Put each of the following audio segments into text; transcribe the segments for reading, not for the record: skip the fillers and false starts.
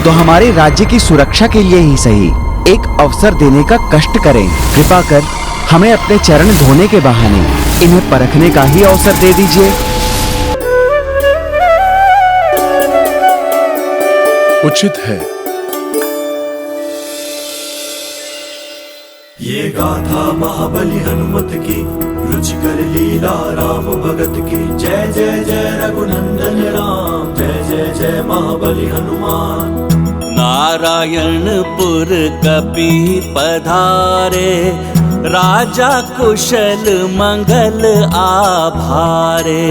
तो हमारे राज्य की सुरक्षा के लिए ही सही एक अवसर देने का कष्ट करें। कृपा कर हमें अपने चरण धोने के बहाने इन्हें परखने का ही अवसर दे दीजिए। उचित है। ये गाथा महाबली हनुमत की, रुचिकर लीला राम भगत की। जय जय जय रघुनंदन राम, जय जय जय महाबली हनुमान। नारायणपुर कपि पधारे, राजा कुशल मंगल आभारे।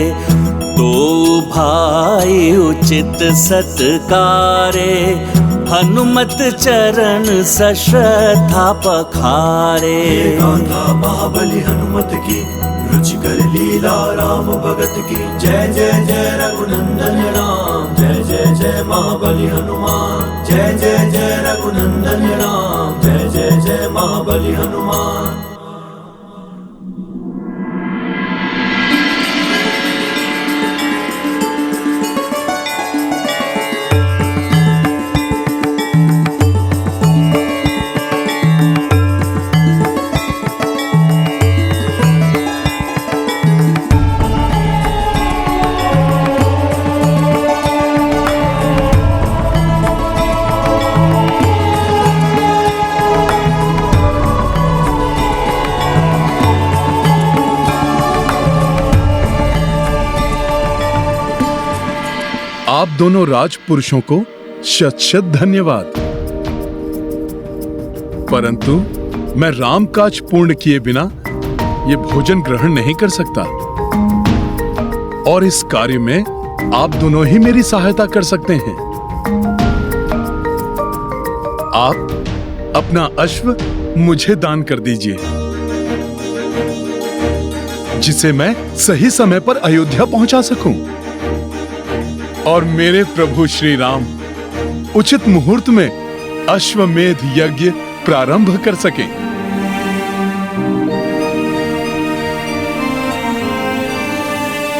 तो भाई उचित सत्कारे, हनुमत चरण सश्रद्धा पखारे। गाथा महाबली हनुमत की, रुचिकर लीला राम भगत की। जय जय जय रघुनंदन राम, जय जय जय महाबली हनुमान। जय जय जय रघुनंदन राम, जय जय जय महाबली हनुमान। आप दोनों राजपुरुषों को शत शत धन्यवाद, परंतु मैं राम काज पूर्ण किए बिना ये भोजन ग्रहण नहीं कर सकता, और इस कार्य में आप दोनों ही मेरी सहायता कर सकते हैं। आप अपना अश्व मुझे दान कर दीजिए, जिसे मैं सही समय पर अयोध्या पहुंचा सकूं और मेरे प्रभु श्री राम उचित मुहूर्त में अश्वमेध यज्ञ प्रारंभ कर सकें।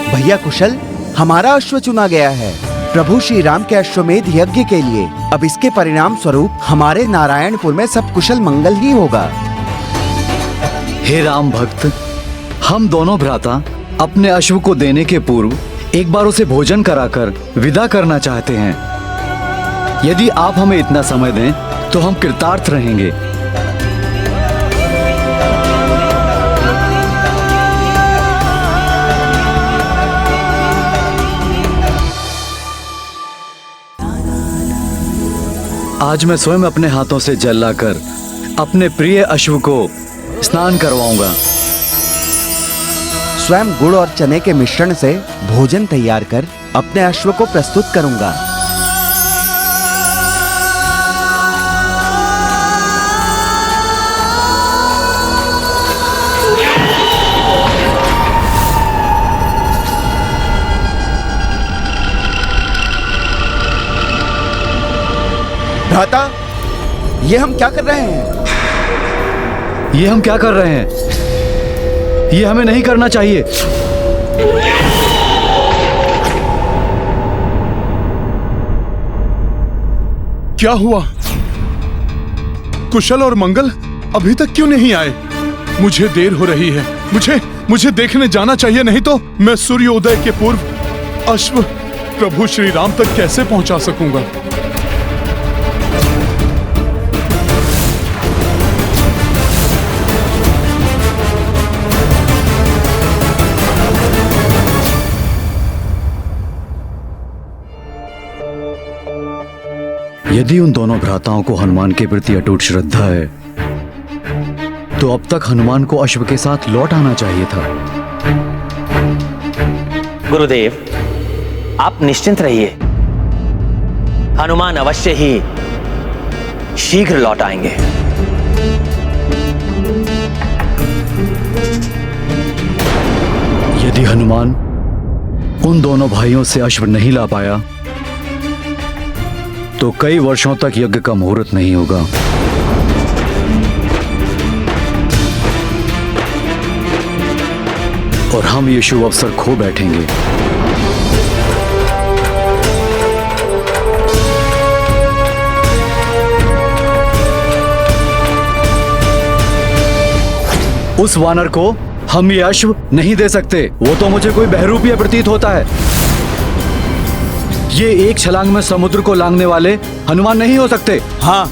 भैया कुशल, हमारा अश्व चुना गया है प्रभु श्री राम के अश्वमेध यज्ञ के लिए। अब इसके परिणाम स्वरूप हमारे नारायणपुर में सब कुशल मंगल ही होगा। हे राम भक्त, हम दोनों भ्राता अपने अश्व को देने के पूर्व एक बार उसे भोजन कराकर विदा करना चाहते हैं। यदि आप हमें इतना समय दें तो हम कृतार्थ रहेंगे। आज मैं स्वयं अपने हाथों से जल लाकर अपने प्रिय अश्व को स्नान करवाऊंगा। स्वयं गुड़ और चने के मिश्रण से भोजन तैयार कर अपने अश्व को प्रस्तुत करूंगा। भ्राता, ये हम क्या कर रहे हैं? ये हम क्या कर रहे हैं? ये हमें नहीं करना चाहिए। क्या हुआ? कुशल और मंगल अभी तक क्यों नहीं आए? मुझे देर हो रही है। मुझे देखने जाना चाहिए, नहीं तो मैं सूर्योदय के पूर्व अश्व प्रभु श्री राम तक कैसे पहुंचा सकूंगा? यदि उन दोनों भ्राताओं को हनुमान के प्रति अटूट श्रद्धा है, तो अब तक हनुमान को अश्व के साथ लौट आना चाहिए था। गुरुदेव, आप निश्चिंत रहिए, हनुमान अवश्य ही शीघ्र लौट आएंगे। यदि हनुमान उन दोनों भाइयों से अश्व नहीं ला पाया तो कई वर्षों तक यज्ञ का मुहूर्त नहीं होगा। और हम ये शुभ अवसर खो बैठेंगे। उस वानर को हम ये अश्व नहीं दे सकते। वो तो मुझे कोई बहरूपीय प्रतीत होता है। ये एक छलांग में समुद्र को लांघने वाले हनुमान नहीं हो सकते। हाँ,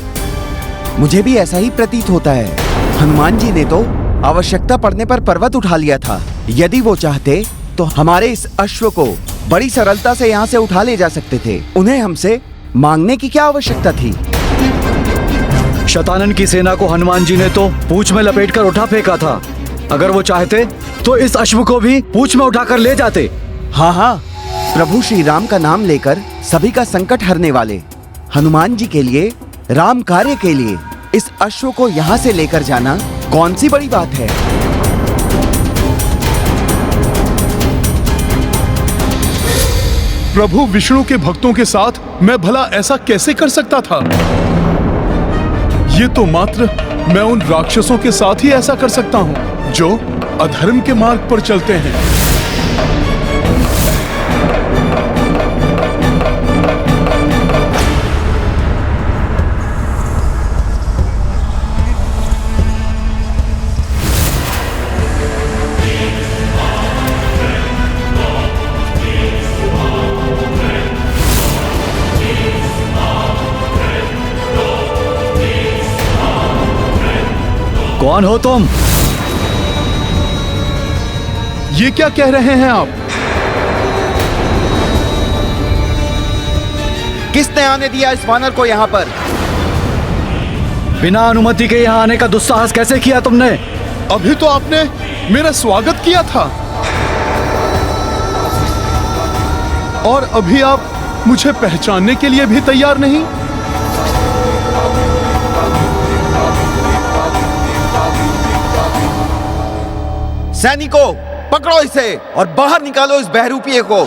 मुझे भी ऐसा ही प्रतीत होता है। हनुमान जी ने तो आवश्यकता पड़ने पर पर्वत उठा लिया था। यदि वो चाहते तो हमारे इस अश्व को बड़ी सरलता से यहाँ से उठा ले जा सकते थे। उन्हें हमसे मांगने की क्या आवश्यकता थी? शतानन की सेना को हनुमान जी ने तो पूंछ में लपेटकर उठा फेंका था। अगर वो चाहते तो इस अश्व को भी पूंछ में उठाकर ले जाते। हाँ हाँ, प्रभु श्री राम का नाम लेकर सभी का संकट हरने वाले हनुमान जी के लिए, राम कार्य के लिए इस अश्व को यहाँ से लेकर जाना कौन सी बड़ी बात है? प्रभु विष्णु के भक्तों के साथ मैं भला ऐसा कैसे कर सकता था? ये तो मात्र मैं उन राक्षसों के साथ ही ऐसा कर सकता हूँ जो अधर्म के मार्ग पर चलते हैं। कौन हो तुम? ये क्या कह रहे हैं आप? किसने आने दिया इस वानर को यहाँ पर? बिना अनुमति के यहाँ आने का दुस्साहस कैसे किया तुमने? अभी तो आपने मेरा स्वागत किया था और अभी आप मुझे पहचानने के लिए भी तैयार नहीं। सैनिकों, पकड़ो इसे और बाहर निकालो इस बहरूपीय को।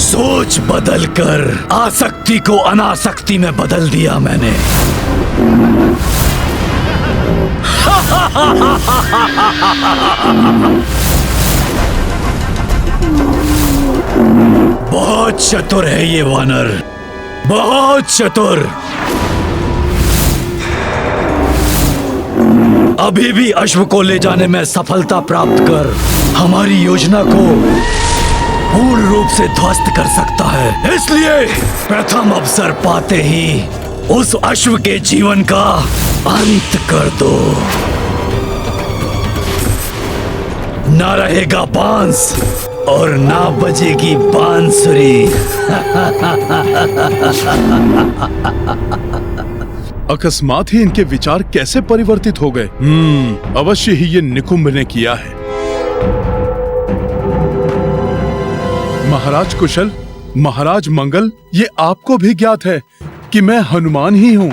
सोच बदल कर आसक्ति को अनासक्ति में बदल दिया मैंने। बहुत चतुर है ये वानर, बहुत चतुर। अभी भी अश्व को ले जाने में सफलता प्राप्त कर हमारी योजना को पूर्ण रूप से ध्वस्त कर सकता है। इसलिए प्रथम अवसर पाते ही उस अश्व के जीवन का अंत कर दो। ना रहेगा बांस और ना बजेगी बांसुरी। अकस्मात ही इनके विचार कैसे परिवर्तित हो गए? अवश्य ही ये निकुंभ ने किया है। महाराज कुशल, महाराज मंगल, ये आपको भी ज्ञात है कि मैं हनुमान ही हूँ।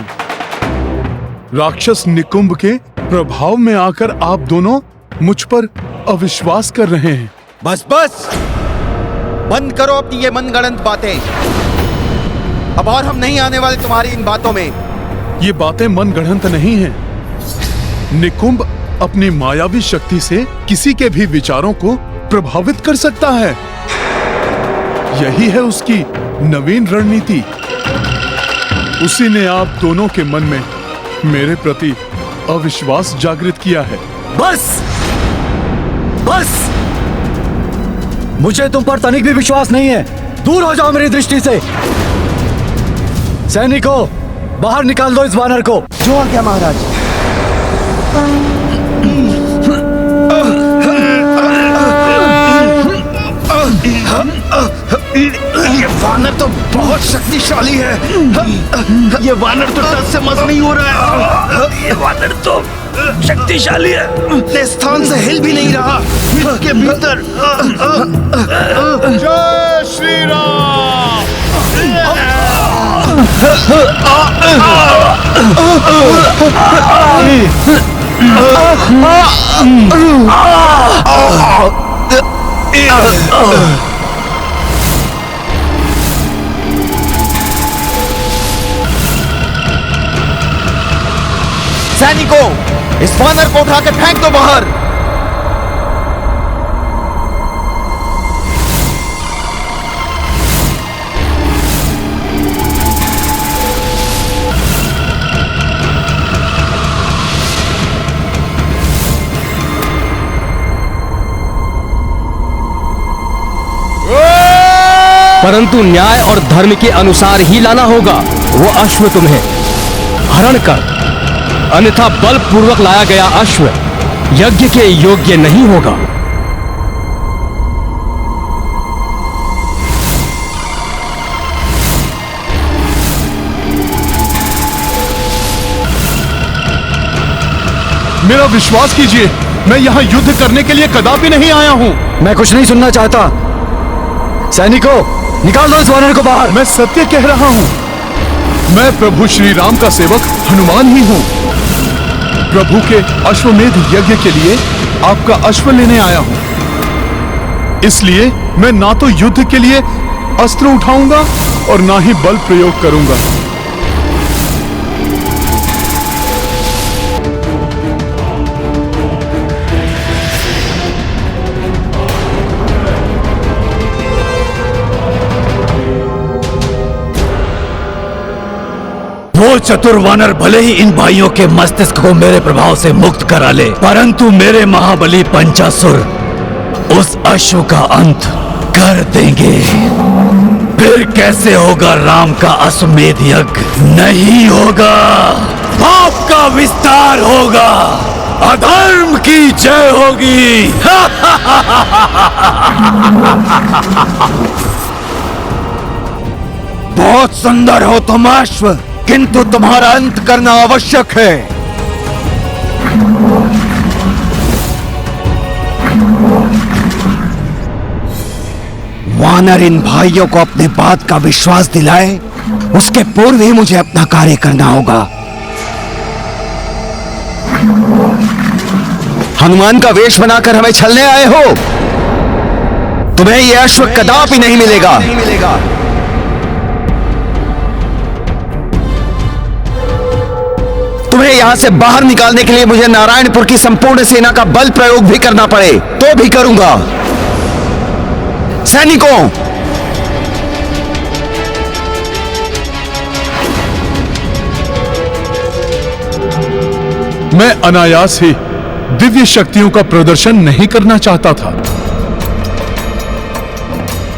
राक्षस निकुंभ के प्रभाव में आकर आप दोनों मुझ पर अविश्वास कर रहे हैं। बस बस, बंद करो अपनी ये मनगढ़ंत बातें। अब और हम नहीं आने वाले तुम्हारी इन बातों में। ये बातें मनगढ़ंत नहीं हैं। निकुंभ अपनी मायावी शक्ति से किसी के भी विचारों को प्रभावित कर सकता है। यही है उसकी नवीन रणनीति। उसी ने आप दोनों के मन में मेरे प्रति अविश्वास जागृत किया है। बस बस, मुझे तुम पर तनिक भी विश्वास नहीं है। दूर हो जाओ मेरी दृष्टि से। सैनिकों, बाहर निकाल दो इस वानर को। जो आ गया महाराज। ये वानर तो बहुत शक्तिशाली है। ये वानर तो डर से मस नहीं हो रहा है। ये वानर तो शक्तिशाली है, अपने स्थान से हिल भी नहीं रहा। इसके भीतर जय श्री राम। सैनिकों, इस वानर को उठा के फेंक दो बाहर। परंतु न्याय और धर्म के अनुसार ही लाना होगा। वो अश्व तुम्हें हरण कर, अन्यथा बलपूर्वक लाया गया अश्व यज्ञ के योग्य नहीं होगा। मेरा विश्वास कीजिए, मैं यहाँ युद्ध करने के लिए कदापि नहीं आया हूँ। मैं कुछ नहीं सुनना चाहता। सैनिकों, निकाल दो इस वानर को बाहर। मैं सत्य कह रहा हूँ। मैं प्रभु श्री राम का सेवक हनुमान ही हूँ। प्रभु के अश्वमेध यज्ञ के लिए आपका अश्व लेने आया हूँ। इसलिए मैं ना तो युद्ध के लिए अस्त्र उठाऊंगा और ना ही बल प्रयोग करूंगा। वो चतुर वानर भले ही इन भाइयों के मस्तिष्क को मेरे प्रभाव से मुक्त करा ले, परंतु मेरे महाबली पंचासुर उस अश्व का अंत कर देंगे। फिर कैसे होगा राम का अश्वमेध यज्ञ? नहीं होगा। पाप का विस्तार होगा, अधर्म की जय होगी। बहुत सुंदर हो तुम अश्व, किंतु तुम्हारा अंत करना आवश्यक है। वानर इन भाइयों को अपने बात का विश्वास दिलाए, उसके पूर्व ही मुझे अपना कार्य करना होगा। हनुमान का वेश बनाकर हमें छलने आए हो? तुम्हें यह अश्व कदापि नहीं मिलेगा। तुम्हें यहां से बाहर निकालने के लिए मुझे नारायणपुर की संपूर्ण सेना का बल प्रयोग भी करना पड़े तो भी करूंगा। सैनिकों, मैं अनायास ही दिव्य शक्तियों का प्रदर्शन नहीं करना चाहता था,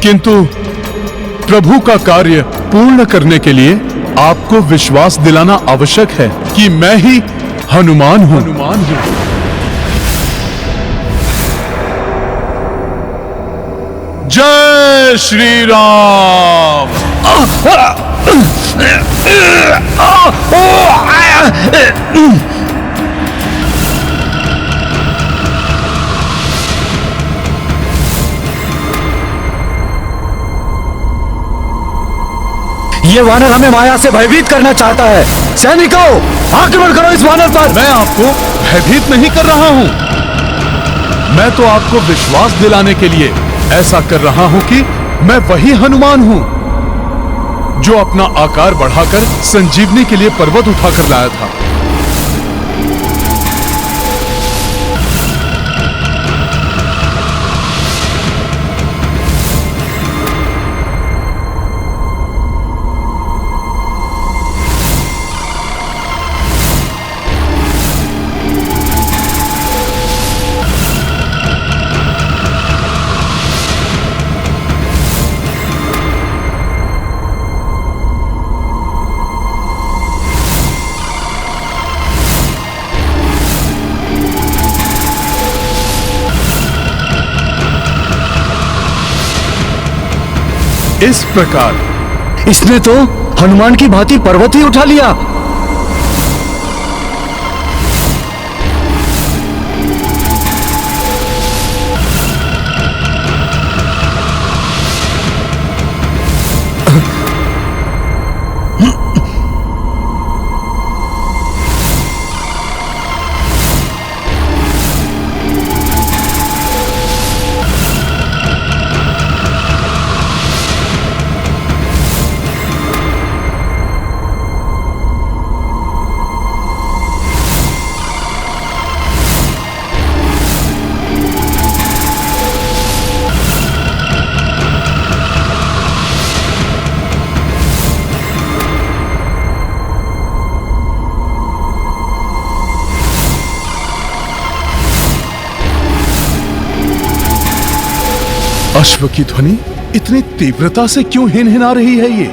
किंतु प्रभु का कार्य पूर्ण करने के लिए आपको विश्वास दिलाना आवश्यक है कि मैं ही हनुमान हूं। जय श्री राम। ये वानर हमें माया से भयभीत करना चाहता है। सैनिकों, आक्रमण करो इस वानर पर। मैं आपको भयभीत नहीं कर रहा हूं। मैं तो आपको विश्वास दिलाने के लिए ऐसा कर रहा हूं कि मैं वही हनुमान हूं जो अपना आकार बढ़ाकर संजीवनी के लिए पर्वत उठाकर लाया था। इस प्रकार इसने तो हनुमान की भांति पर्वत ही उठा लिया। अश्व की ध्वनि इतनी तीव्रता से क्यों हिनहिना रही है ये?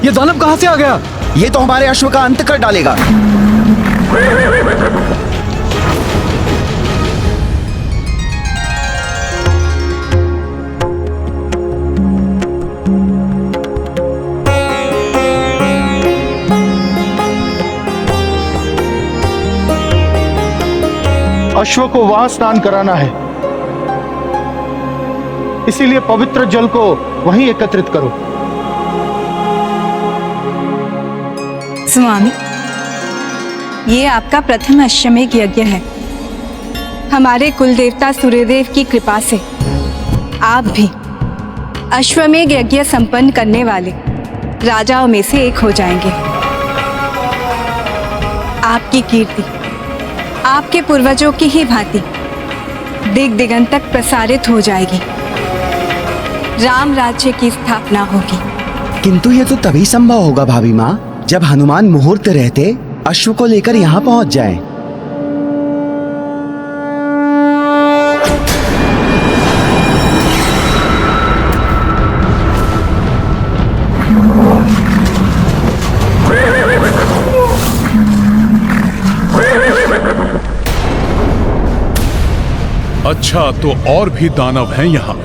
ये दानव कहां से आ गया? ये तो हमारे अश्व का अंत कर डालेगा। अश्व को वहां स्नान कराना है, इसीलिए पवित्र जल को वहीं एकत्रित करो। स्वामी, ये आपका प्रथम अश्वमेध यज्ञ है। हमारे कुल देवता सूर्यदेव की कृपा से आप भी अश्वमेध यज्ञ संपन्न करने वाले राजाओं में से एक हो जाएंगे। आपकी कीर्ति आपके पूर्वजों की ही भांति दिग दिगंत तक प्रसारित हो जाएगी। राम राज्य की स्थापना होगी। किंतु ये तो तभी संभव होगा भाभी माँ, जब हनुमान मुहूर्त रहते अश्व को लेकर यहाँ पहुँच जाएं। अच्छा, तो और भी दानव हैं यहाँ।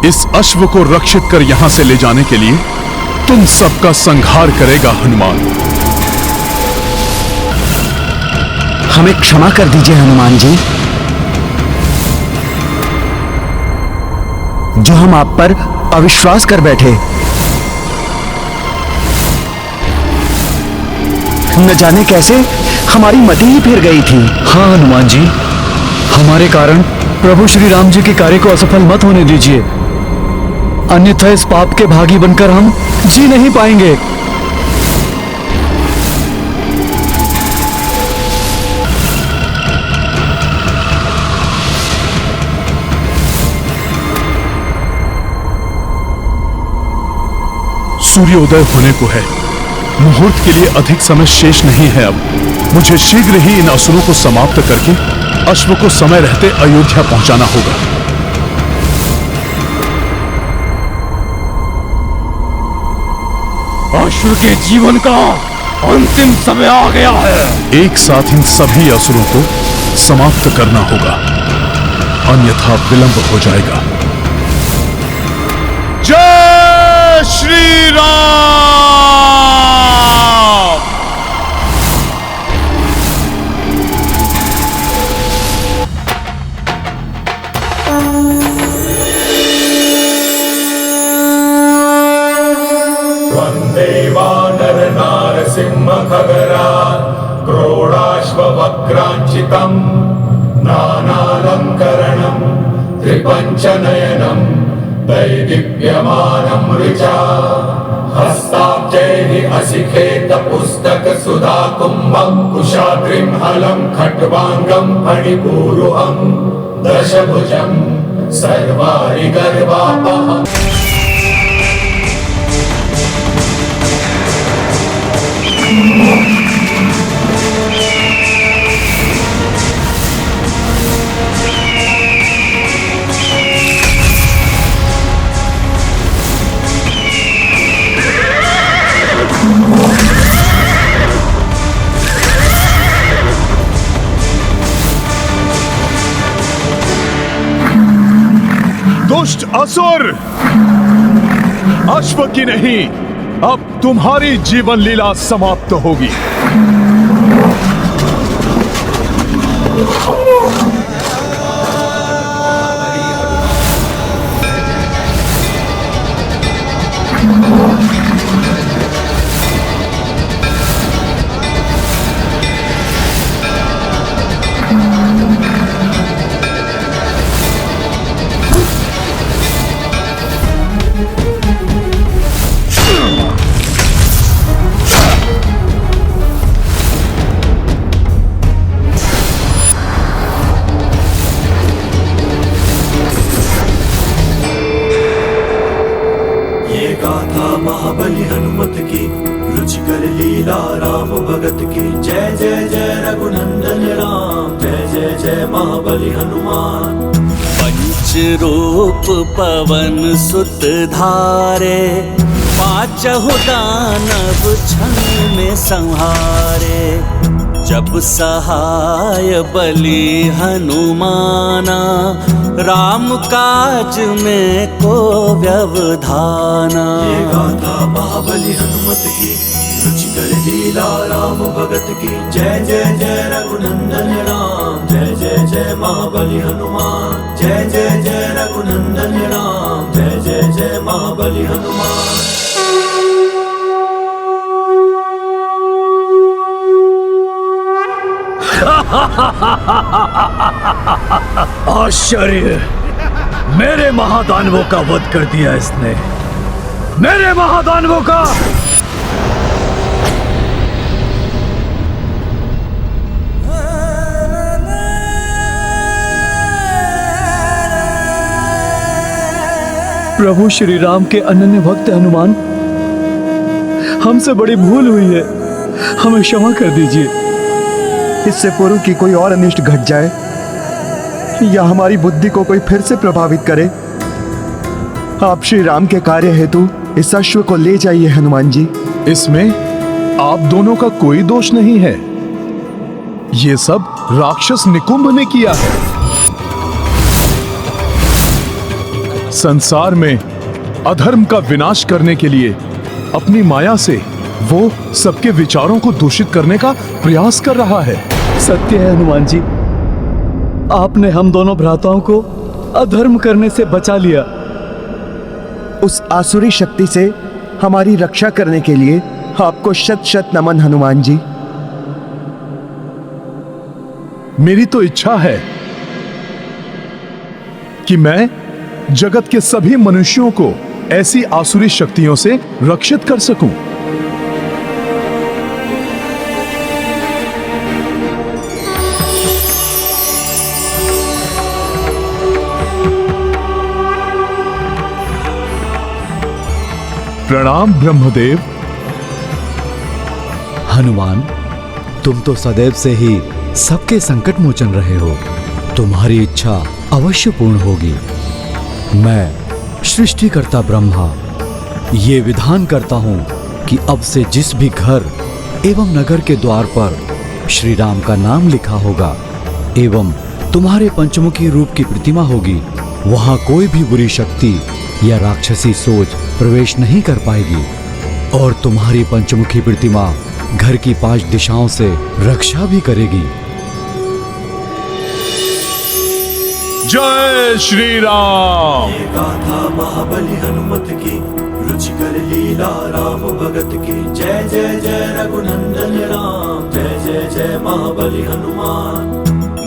इस अश्व को रक्षित कर यहां से ले जाने के लिए तुम सबका संहार करेगा हनुमान। हमें क्षमा कर दीजिए हनुमान जी, जो हम आप पर अविश्वास कर बैठे। न जाने कैसे हमारी मति ही फिर गई थी। हाँ हनुमान जी, हमारे कारण प्रभु श्री राम जी के कार्य को असफल मत होने दीजिए, अन्यथा इस पाप के भागी बनकर हम जी नहीं पाएंगे। सूर्योदय होने को है, मुहूर्त के लिए अधिक समय शेष नहीं है। अब मुझे शीघ्र ही इन असुरों को समाप्त करके अश्व को समय रहते अयोध्या पहुंचाना होगा। अश्व के जीवन का अंतिम समय आ गया है। एक साथ इन सभी असुरों को समाप्त करना होगा, अन्यथा विलंब हो जाएगा। जय श्री राम। खगरात् क्रोडाश्ववक्राञ्चितम् नानालङ्करणम् त्रिपञ्चनयनम् दैदीप्यमानम् ऋचा हस्ताब्जैः असिखेत पुस्तक सुधा कुम्भम् कुशाद्रिम् हलम् खट्वाङ्गम् फणिपूरुहम् दशभुजम् सर्वारि गर्वापहम्। दुष्ट असुर, अश्व की नहीं, अब तुम्हारी जीवन लीला समाप्त होगी। महाबली हनुमत की रुचिकर लीला राम भगत की जय जय जय रघुनंदन राम जय जय जय महाबली हनुमान। पंच रूप पवन सुत धारे पांचहु दानव क्षण में संहारे जब सहाय बलि हनुमाना राम काज में को व्यवधाना। ये गाथा महाबली हनुमत की रुचिकर लीला राम भगत की जय जय जय रघुनंदन राम जय जय जय महाबली हनुमान जय जय जय रघुनंदन राम जय जय जय महाबली हनुमान। आश्चर्य, मेरे महादानवों का वध कर दिया इसने, मेरे महादानवों का। प्रभु श्री राम के अनन्य भक्त हनुमान, हमसे बड़ी भूल हुई है, हमें क्षमा कर दीजिए। इससे पूर्व कि कोई और अनिष्ट घट जाए या हमारी बुद्धि को कोई फिर से प्रभावित करे, आप श्री राम के कार्य हेतु इस अश्व को ले जाइए हनुमान जी। इसमें आप दोनों का कोई दोष नहीं है, ये सब राक्षस निकुंभ ने किया है। संसार में अधर्म का विनाश करने के लिए अपनी माया से वो सबके विचारों को दूषित करने का प्रयास कर रहा है। सत्य है हनुमान जी, आपने हम दोनों भ्राताओं को अधर्म करने से बचा लिया। उस आसुरी शक्ति से हमारी रक्षा करने के लिए आपको शत शत नमन हनुमान जी। मेरी तो इच्छा है कि मैं जगत के सभी मनुष्यों को ऐसी आसुरी शक्तियों से रक्षित कर सकूं। प्रणाम ब्रह्मदेव। हनुमान, तुम तो सदैव से ही सबके संकट मोचन रहे हो, तुम्हारी इच्छा अवश्य पूर्ण होगी। मैं सृष्टिकर्ता ब्रह्मा ये विधान करता हूँ कि अब से जिस भी घर एवं नगर के द्वार पर श्री राम का नाम लिखा होगा एवं तुम्हारे पंचमुखी रूप की प्रतिमा होगी, वहाँ कोई भी बुरी शक्ति या राक्षसी सोच प्रवेश नहीं कर पाएगी और तुम्हारी पंचमुखी प्रतिमा घर की 5 दिशाओं से रक्षा भी करेगी। जय श्री राम। ये गाथा महाबली हनुमत की, रुचिकर लीला राम भगत की। जय जय जय रघुनंदन राम, जय जय जय महाबली हनुमान।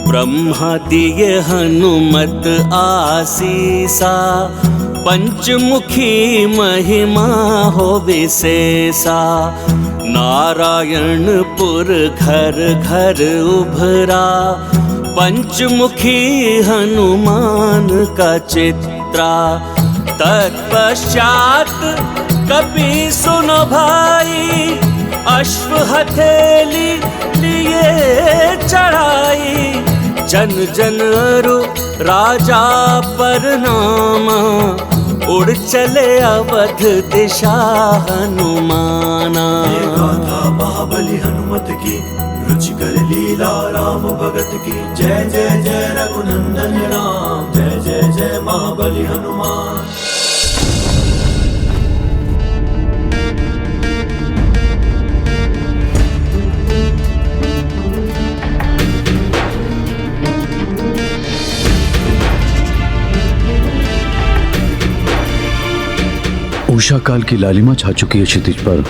ब्रह्मा दिए हनुमत आसीसा, पंचमुखी महिमा हो विशेषा। नारायणपुर घर घर उभरा, पंचमुखी हनुमान का चित्रा। तत्पश्चात कपि सुनो भाई, अश्व हथेली लिए चढ़ाई। जन जन अरु राजा पर नामा, उड़ चले अवध दिशा हनुमाना। ये गाथा महाबली हनुमत की, रुचिकर लीला राम भगत की। जय जय जय रघुनंदन राम, जय जय जय महाबली हनुमान। उषा काल की लालिमा छा चुकी है क्षितिज पर।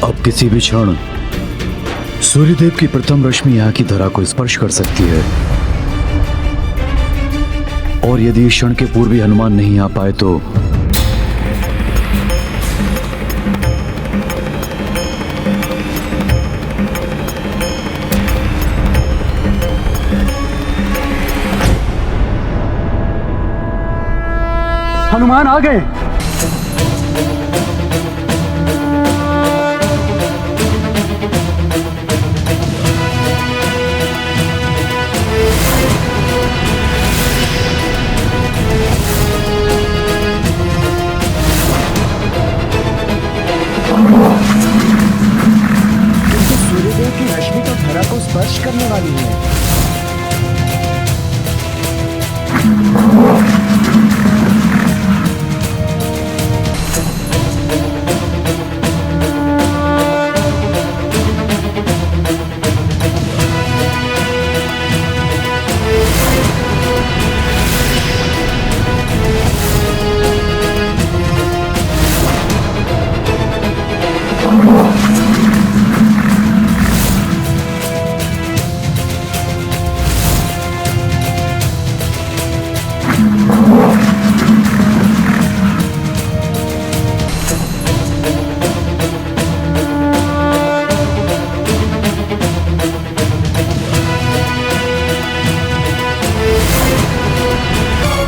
अब किसी भी क्षण सूर्यदेव की प्रथम रश्मि यहाँ की धरा को स्पर्श कर सकती है, और यदि इस क्षण के पूर्व भी हनुमान नहीं आ पाए तो हनुमान आ गए। सूर्यदेव की रश्मि तो धरा को स्पर्श करने वाली है।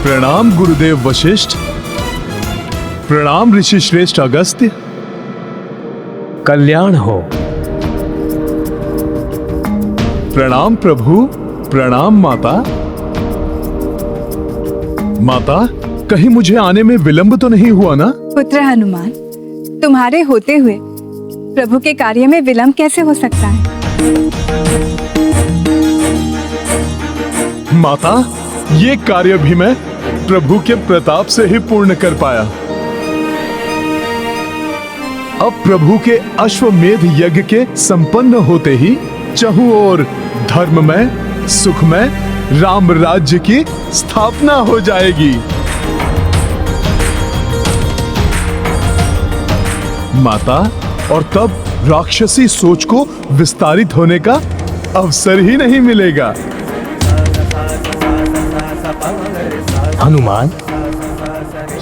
प्रणाम गुरुदेव वशिष्ठ, प्रणाम ऋषि श्रेष्ठ अगस्त्य। कल्याण हो। प्रणाम प्रभु, प्रणाम माता। माता, कहीं मुझे आने में विलंब तो नहीं हुआ ना? पुत्र हनुमान, तुम्हारे होते हुए प्रभु के कार्य में विलंब कैसे हो सकता है? माता, ये कार्य भी मैं प्रभु के प्रताप से ही पूर्ण कर पाया। अब प्रभु के अश्वमेध यज्ञ के संपन्न होते ही चहुं ओर धर्ममय, सुखमय राम राज्य की स्थापना हो जाएगी। माता, और तब राक्षसी सोच को विस्तारित होने का अवसर ही नहीं मिलेगा। हनुमान,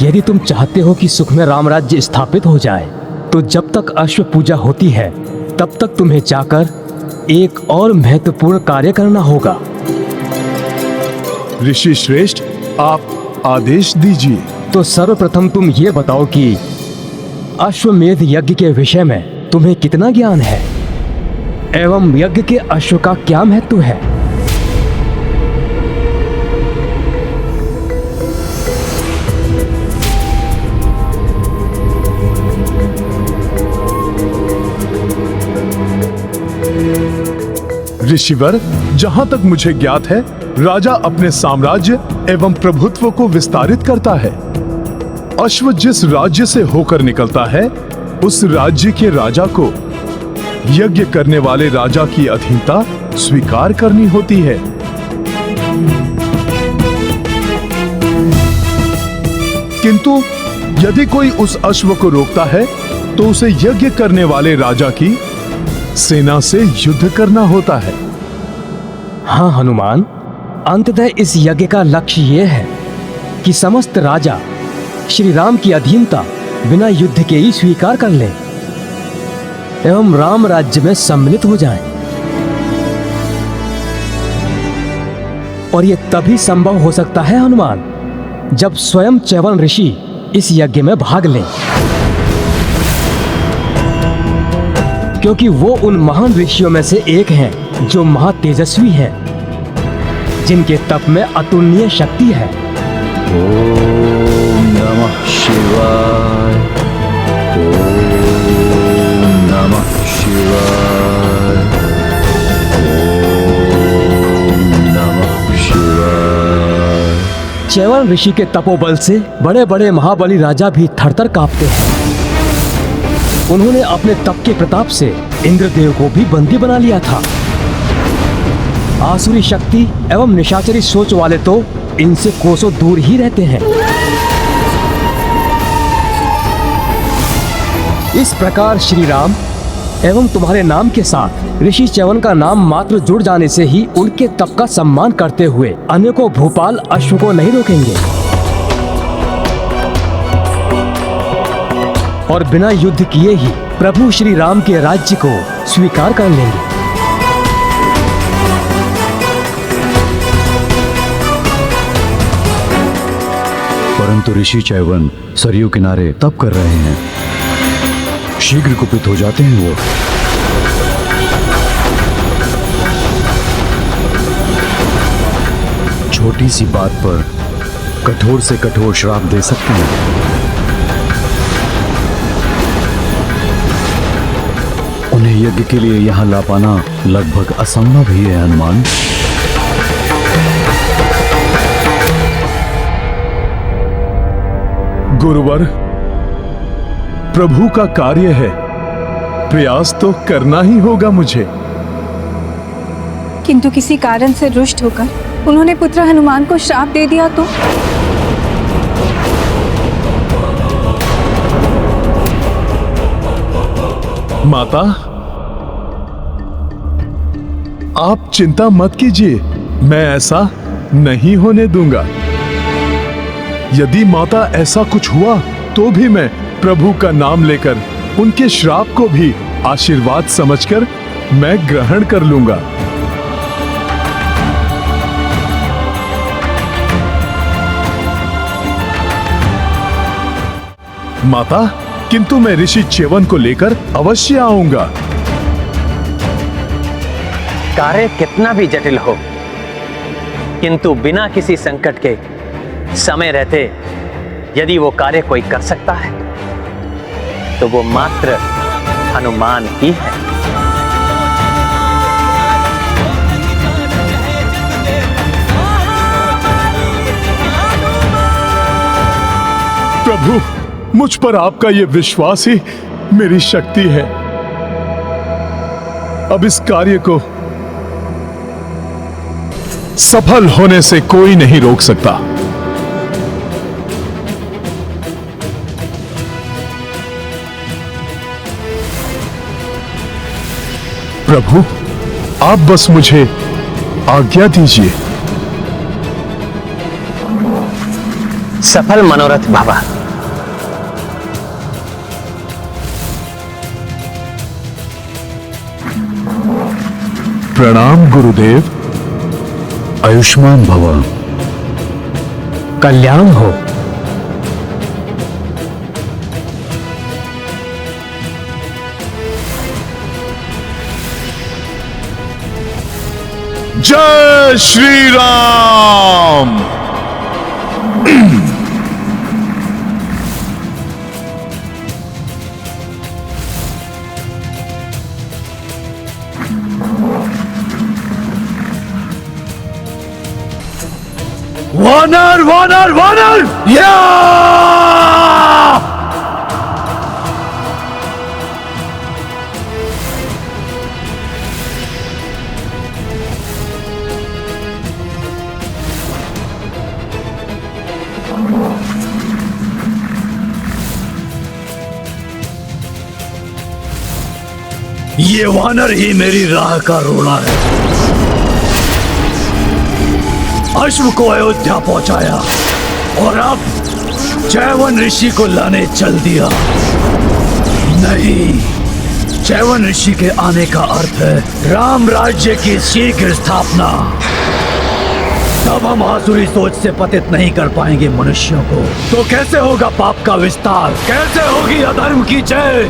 यदि तुम चाहते हो कि सुख में राम राज्य स्थापित हो जाए, तो जब तक अश्व पूजा होती है तब तक तुम्हें जाकर एक और महत्वपूर्ण कार्य करना होगा। ऋषि श्रेष्ठ, आप आदेश दीजिए। तो सर्वप्रथम तुम ये बताओ कि अश्वमेध यज्ञ के विषय में तुम्हें कितना ज्ञान है, एवं यज्ञ के अश्व का क्या महत्व है? ऋषिवर, जहां तक मुझे ज्ञात है, राजा अपने साम्राज्य एवं प्रभुत्व को विस्तारित करता है। अश्व जिस राज्य से होकर निकलता है, उस राज्य के राजा को यज्ञ करने वाले राजा की अधीनता स्वीकार करनी होती है। किंतु यदि कोई उस अश्व को रोकता है तो उसे यज्ञ करने वाले राजा की सेना से युद्ध करना होता है। हाँ हनुमान, अंततः इस यज्ञ का लक्ष्य यह है कि समस्त राजा श्री राम की अधीनता बिना युद्ध के ही स्वीकार कर लें एवं राम राज्य में सम्मिलित हो जाएं। और यह तभी संभव हो सकता है हनुमान, जब स्वयं च्यवन ऋषि इस यज्ञ में भाग लें, क्योंकि वो उन महान ऋषियों में से एक हैं जो महातेजस्वी हैं, जिनके तप में अतुलनीय शक्ति है। ओम नमः शिवाय, ओम नमः शिवाय, ओम नमः शिवाय। च्यवन ऋषि के तपोबल से बड़े बड़े महाबली राजा भी थरथर कांपते हैं। उन्होंने अपने तप के प्रताप से इंद्रदेव को भी बंदी बना लिया था। आसुरी शक्ति एवं निशाचरी सोच वाले तो इनसे कोसों दूर ही रहते हैं। इस प्रकार श्री राम एवं तुम्हारे नाम के साथ ऋषि च्यवन का नाम मात्र जुड़ जाने से ही उनके तप का सम्मान करते हुए अनेकों भूपाल अश्व को नहीं रोकेंगे और बिना युद्ध किए ही प्रभु श्री राम के राज्य को स्वीकार कर लेंगे। परंतु ऋषि च्यवन सरयू किनारे तप कर रहे हैं, शीघ्र कुपित हो जाते हैं वो। छोटी सी बात पर कठोर से कठोर श्राप दे सकते हैं। उन्हें यज्ञ के लिए यहां ला पाना लगभग असंभव ही है हनुमान। गुरुवर, प्रभु का कार्य है, प्रयास तो करना ही होगा मुझे। किंतु किसी कारण से रुष्ट होकर उन्होंने पुत्र हनुमान को श्राप दे दिया तो? माता, आप चिंता मत कीजिए, मैं ऐसा नहीं होने दूंगा। यदि माता ऐसा कुछ हुआ तो भी मैं प्रभु का नाम लेकर उनके श्राप को भी आशीर्वाद समझकर मैं ग्रहण कर लूंगा। माता, किंतु मैं ऋषि च्यवन को लेकर अवश्य आऊंगा। कार्य कितना भी जटिल हो, किंतु बिना किसी संकट के समय रहते यदि वो कार्य कोई कर सकता है तो वो मात्र हनुमान ही है। प्रभु, मुझ पर आपका ये विश्वास ही मेरी शक्ति है। अब इस कार्य को सफल होने से कोई नहीं रोक सकता। प्रभु, आप बस मुझे आज्ञा दीजिए। सफल मनोरथ बाबा। प्रणाम गुरुदेव। आयुष्मान भव। कल्याण हो। जय श्री राम। वानर वानर वानर या! ये वानर ही मेरी राह का रोड़ा है। अश्व को अयोध्या पहुंचाया और अब चैवन ऋषि को लाने चल दिया। नहीं, चैवन ऋषि के आने का अर्थ है राम राज्य की शीघ्र स्थापना। तब हम आसुरी सोच से पतित नहीं कर पाएंगे मनुष्यों को, तो कैसे होगा पाप का विस्तार, कैसे होगी अधर्म की जय।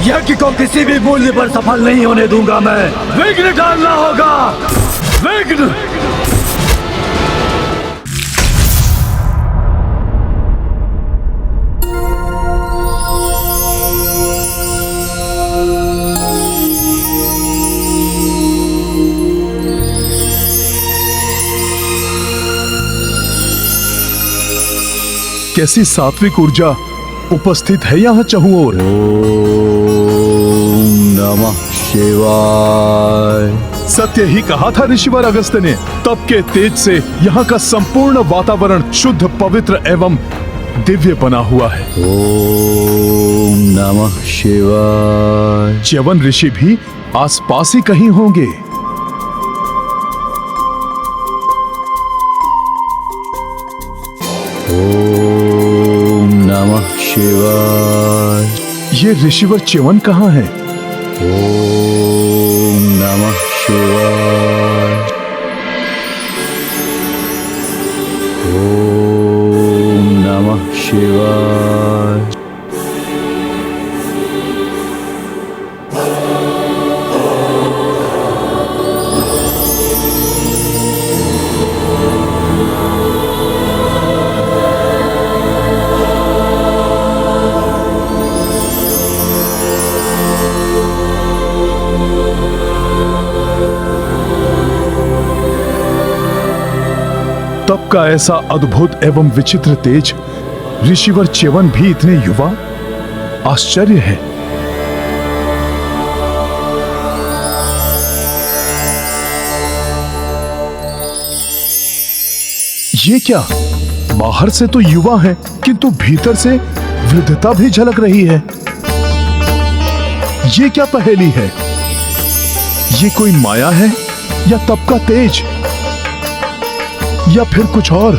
यज्ञ को किसी भी मूल्य पर सफल नहीं होने दूंगा मैं। विघ्न डालना होगा, विघ्न। कैसी सात्विक ऊर्जा उपस्थित है यहाँ चहुओर। ओम नमः शिवाय। सत्य ही कहा था ऋषिवर अगस्त्य ने। तप के तेज से यहाँ का संपूर्ण वातावरण शुद्ध, पवित्र एवं दिव्य बना हुआ है। ओम नमः शिवाय। च्यवन ऋषि भी आसपास ही कहीं होंगे। ओम नमः शिवाय। ये ऋषिवर च्यवन कहाँ है? ओम नमः शिवाय। ओम नमः शिवाय। तप का ऐसा अद्भुत एवं विचित्र तेज, ऋषिवर च्यवन भी इतने युवा, आश्चर्य है। ये क्या, बाहर से तो युवा है किंतु भीतर से वृद्धता भी झलक रही है। ये क्या पहेली है? ये कोई माया है या तप का तेज या फिर कुछ और?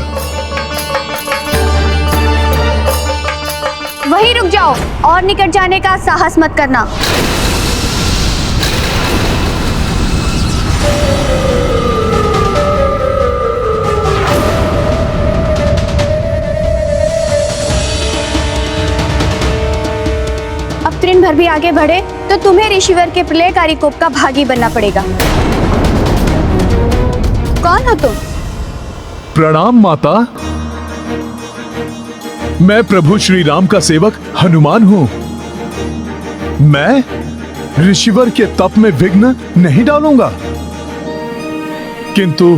वहीं रुक जाओ और निकट जाने का साहस मत करना। अब तृण भर भी आगे बढ़े तो तुम्हें ऋषिवर के प्रलयकारी कोप का भागी बनना पड़ेगा। कौन हो तुम? प्रणाम माता। मैं प्रभु श्री राम का सेवक हनुमान हूं। मैं ऋषिवर के तप में विघ्न नहीं डालूंगा, किंतु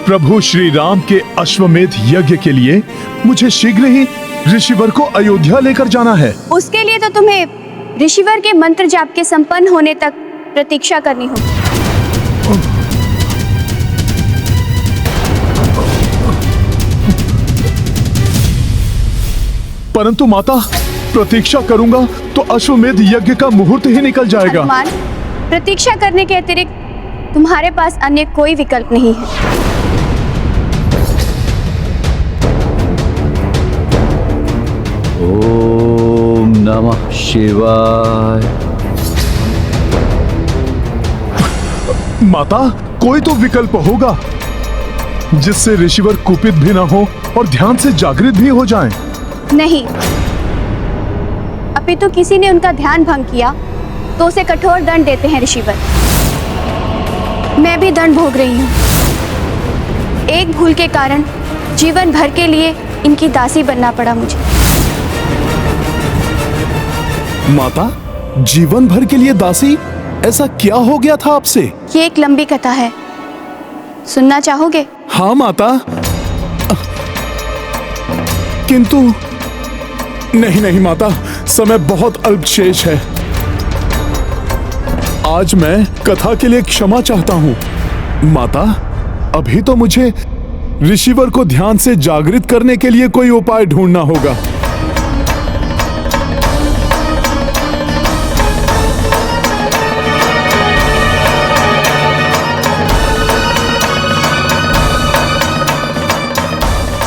प्रभु श्री राम के अश्वमेध यज्ञ के लिए मुझे शीघ्र ही ऋषिवर को अयोध्या लेकर जाना है। उसके लिए तो तुम्हें ऋषिवर के मंत्र जाप के संपन्न होने तक प्रतीक्षा करनी होगी। परंतु माता, प्रतीक्षा करूंगा तो अश्वमेध यज्ञ का मुहूर्त ही निकल जाएगा। हनुमान, प्रतीक्षा करने के अतिरिक्त तुम्हारे पास अन्य कोई विकल्प नहीं है। ओम नमः शिवाय। माता, कोई तो विकल्प होगा जिससे ऋषिवर कुपित भी ना हो और ध्यान से जागृत भी हो जाएं। नहीं, अपितु किसी ने उनका ध्यान भंग किया तो उसे कठोर दंड देते हैं ऋषिवर। मैं भी दंड भोग रही हूँ। एक भूल के कारण जीवन भर के लिए इनकी दासी बनना पड़ा मुझे। माता, जीवन भर के लिए दासी? ऐसा क्या हो गया था आपसे? ये एक लंबी कथा है, सुनना चाहोगे? हाँ माता, किंतु नहीं माता, समय बहुत अल्प शेष है। आज मैं कथा के लिए क्षमा चाहता हूँ। माता, अभी तो मुझे ऋषिवर को ध्यान से जागृत करने के लिए कोई उपाय ढूंढना होगा।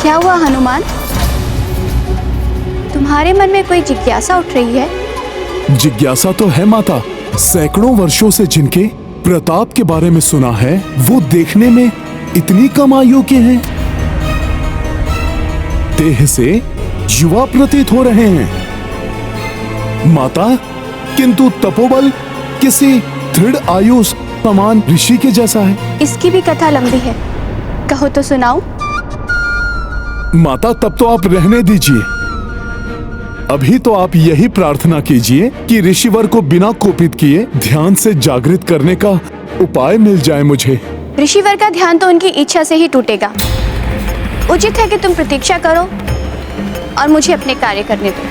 क्या हुआ हनुमान? तुम्हारे मन में कोई जिज्ञासा उठ रही है? जिज्ञासा तो है माता। सैकड़ों वर्षों से जिनके प्रताप के बारे में सुना है, वो देखने में इतनी कम आयु के हैं। देह से युवा प्रतीत हो रहे हैं माता, किंतु तपोबल किसी दृढ़ आयु समान ऋषि के जैसा है। इसकी भी कथा लंबी है, कहो तो सुनाऊं? माता तब तो आप रहने दीजिए। अभी तो आप यही प्रार्थना कीजिए कि ऋषिवर को बिना कोपित किए ध्यान से जागृत करने का उपाय मिल जाए मुझे। ऋषिवर का ध्यान तो उनकी इच्छा से ही टूटेगा। उचित है कि तुम प्रतीक्षा करो और मुझे अपने कार्य करने दो।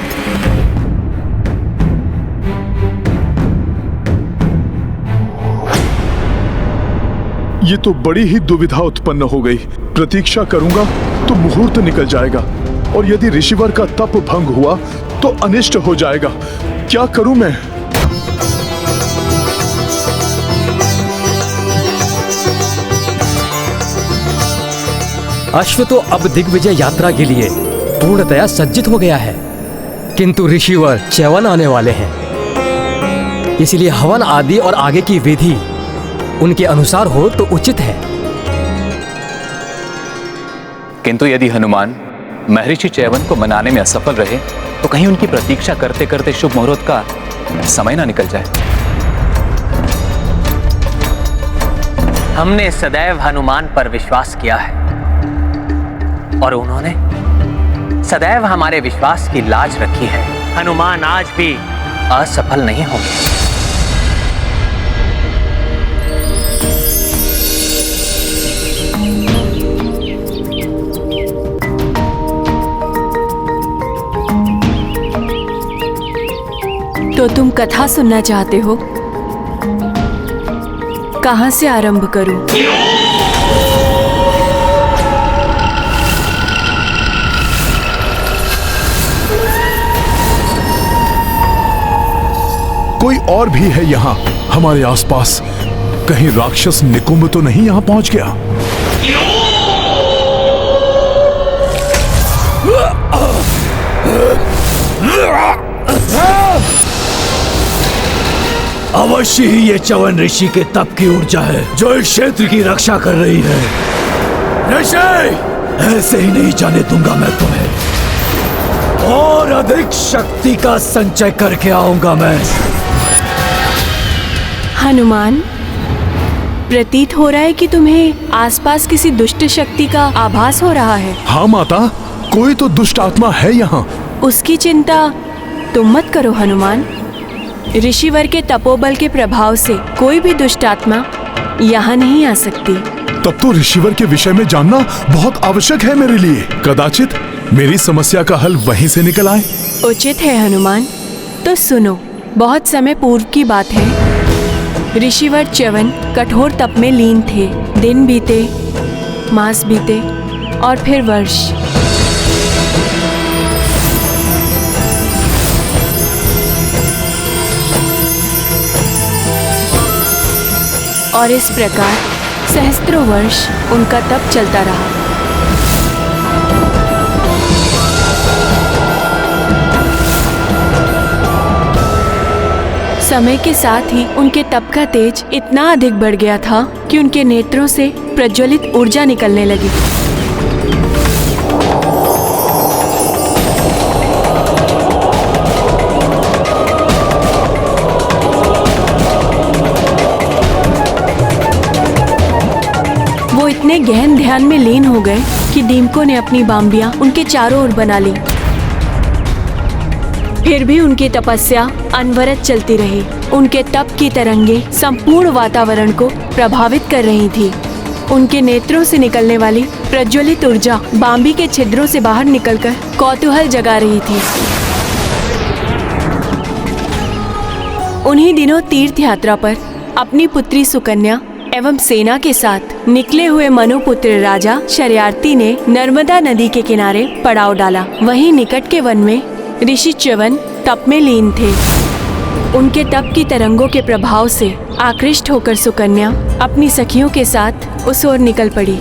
ये तो बड़ी ही दुविधा उत्पन्न हो गई। प्रतीक्षा करूंगा तो मुहूर्त निकल जाएगा, और यदि ऋषिवर का तप भंग हुआ तो अनिष्ट हो जाएगा। क्या करूं मैं? अश्व तो अब दिग्विजय यात्रा के लिए पूर्णतया सज्जित हो गया है, किंतु ऋषिवर च्यवन आने वाले हैं। इसलिए हवन आदि और आगे की विधि उनके अनुसार हो तो उचित है। किंतु यदि हनुमान महर्षि च्यवन को मनाने में असफल रहे तो कहीं उनकी प्रतीक्षा करते करते शुभ मुहूर्त का समय ना निकल जाए। हमने सदैव हनुमान पर विश्वास किया है और उन्होंने सदैव हमारे विश्वास की लाज रखी है। हनुमान आज भी असफल नहीं होंगे। तो तुम कथा सुनना चाहते हो? कहां से आरंभ करूं? कोई और भी है यहाँ हमारे आसपास? कहीं राक्षस निकुंभ तो नहीं यहाँ पहुंच गया? अवश्य ही ये च्यवन ऋषि के तप की ऊर्जा है जो इस क्षेत्र की रक्षा कर रही है। ऋषि, ऐसे ही नहीं जाने दूंगा मैं तुम्हें। और अधिक शक्ति का संचय करके आऊंगा मैं। हनुमान, प्रतीत हो रहा है कि तुम्हें आसपास किसी दुष्ट शक्ति का आभास हो रहा है। हाँ माता, कोई तो दुष्ट आत्मा है यहाँ। उसकी चिंता तुम मत करो हनुमान। ऋषिवर के तपोबल के प्रभाव से कोई भी दुष्ट आत्मा यहाँ नहीं आ सकती। तब तो ऋषिवर के विषय में जानना बहुत आवश्यक है मेरे लिए। कदाचित मेरी समस्या का हल वहीं से निकल आए। उचित है हनुमान। तो सुनो, बहुत समय पूर्व की बात है। ऋषिवर च्यवन कठोर तप में लीन थे। दिन बीते, मास बीते और फिर वर्ष। और इस प्रकार सहस्त्रों वर्ष उनका तप चलता रहा। समय के साथ ही उनके तप का तेज इतना अधिक बढ़ गया था कि उनके नेत्रों से प्रज्वलित ऊर्जा निकलने लगी। वो इतने गहन ध्यान में लीन हो गए कि दीमकों ने अपनी बांबियां उनके चारों ओर बना ली। फिर भी उनकी तपस्या अनवरत चलती रही। उनके तप की तरंगे संपूर्ण वातावरण को प्रभावित कर रही थी। उनके नेत्रों से निकलने वाली प्रज्वलित ऊर्जा बांबी के छिद्रों से बाहर निकलकर कौतूहल जगा रही थी। उन्हीं दिनों तीर्थ यात्रा पर अपनी पुत्री सुकन्या एवं सेना के साथ निकले हुए मनुपुत्र राजा शर्यार्थी ने नर्मदा नदी के किनारे पड़ाव डाला। वहीं निकट के वन में ऋषि च्यवन तप में लीन थे। उनके तप की तरंगों के प्रभाव से आकृष्ट होकर सुकन्या अपनी सखियों के साथ उस ओर निकल पड़ी।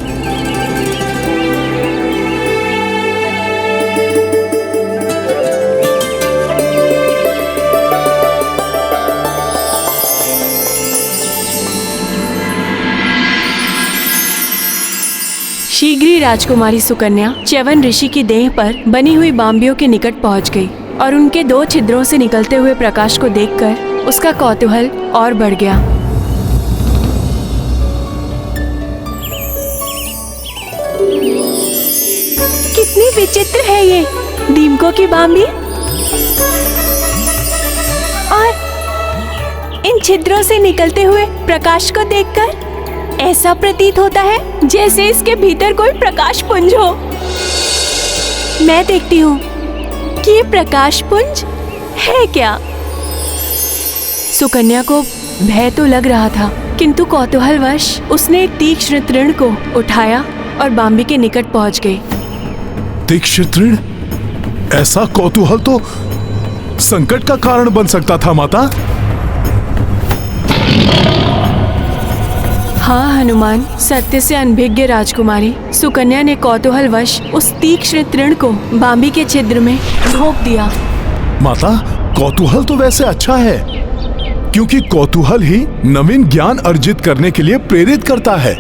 शीघ्र ही राजकुमारी सुकन्या च्यवन ऋषि की देह पर बनी हुई बाम्बियों के निकट पहुंच गई और उनके 2 छिद्रों से निकलते हुए प्रकाश को देखकर उसका कौतूहल और बढ़ गया। कितनी विचित्र है ये दीमकों की बाम्बी, और इन छिद्रों से निकलते हुए प्रकाश को देखकर ऐसा प्रतीत होता है जैसे इसके भीतर कोई प्रकाश पुंज हो। मैं देखती हूँ कि ये प्रकाश पुंज है क्या। सुकन्या को भय तो लग रहा था, किंतु कौतूहलवश उसने एक तीक्ष्ण तृण को उठाया और बाम्बी के निकट पहुंच गई। तीक्ष्ण तृण? ऐसा कौतूहल तो संकट का कारण बन सकता था माता। हाँ हनुमान, सत्य से अनभिज्ञ राजकुमारी। सुकन्या ने कौतूहलवश उस तीक्ष्ण तृण को बाम्बी के छिद्र में ढोक दिया। माता, कौतूहल तो वैसे अच्छा है, क्योंकि कौतूहल ही नवीन ज्ञान अर्जित करने के लिए प्रेरित करता है।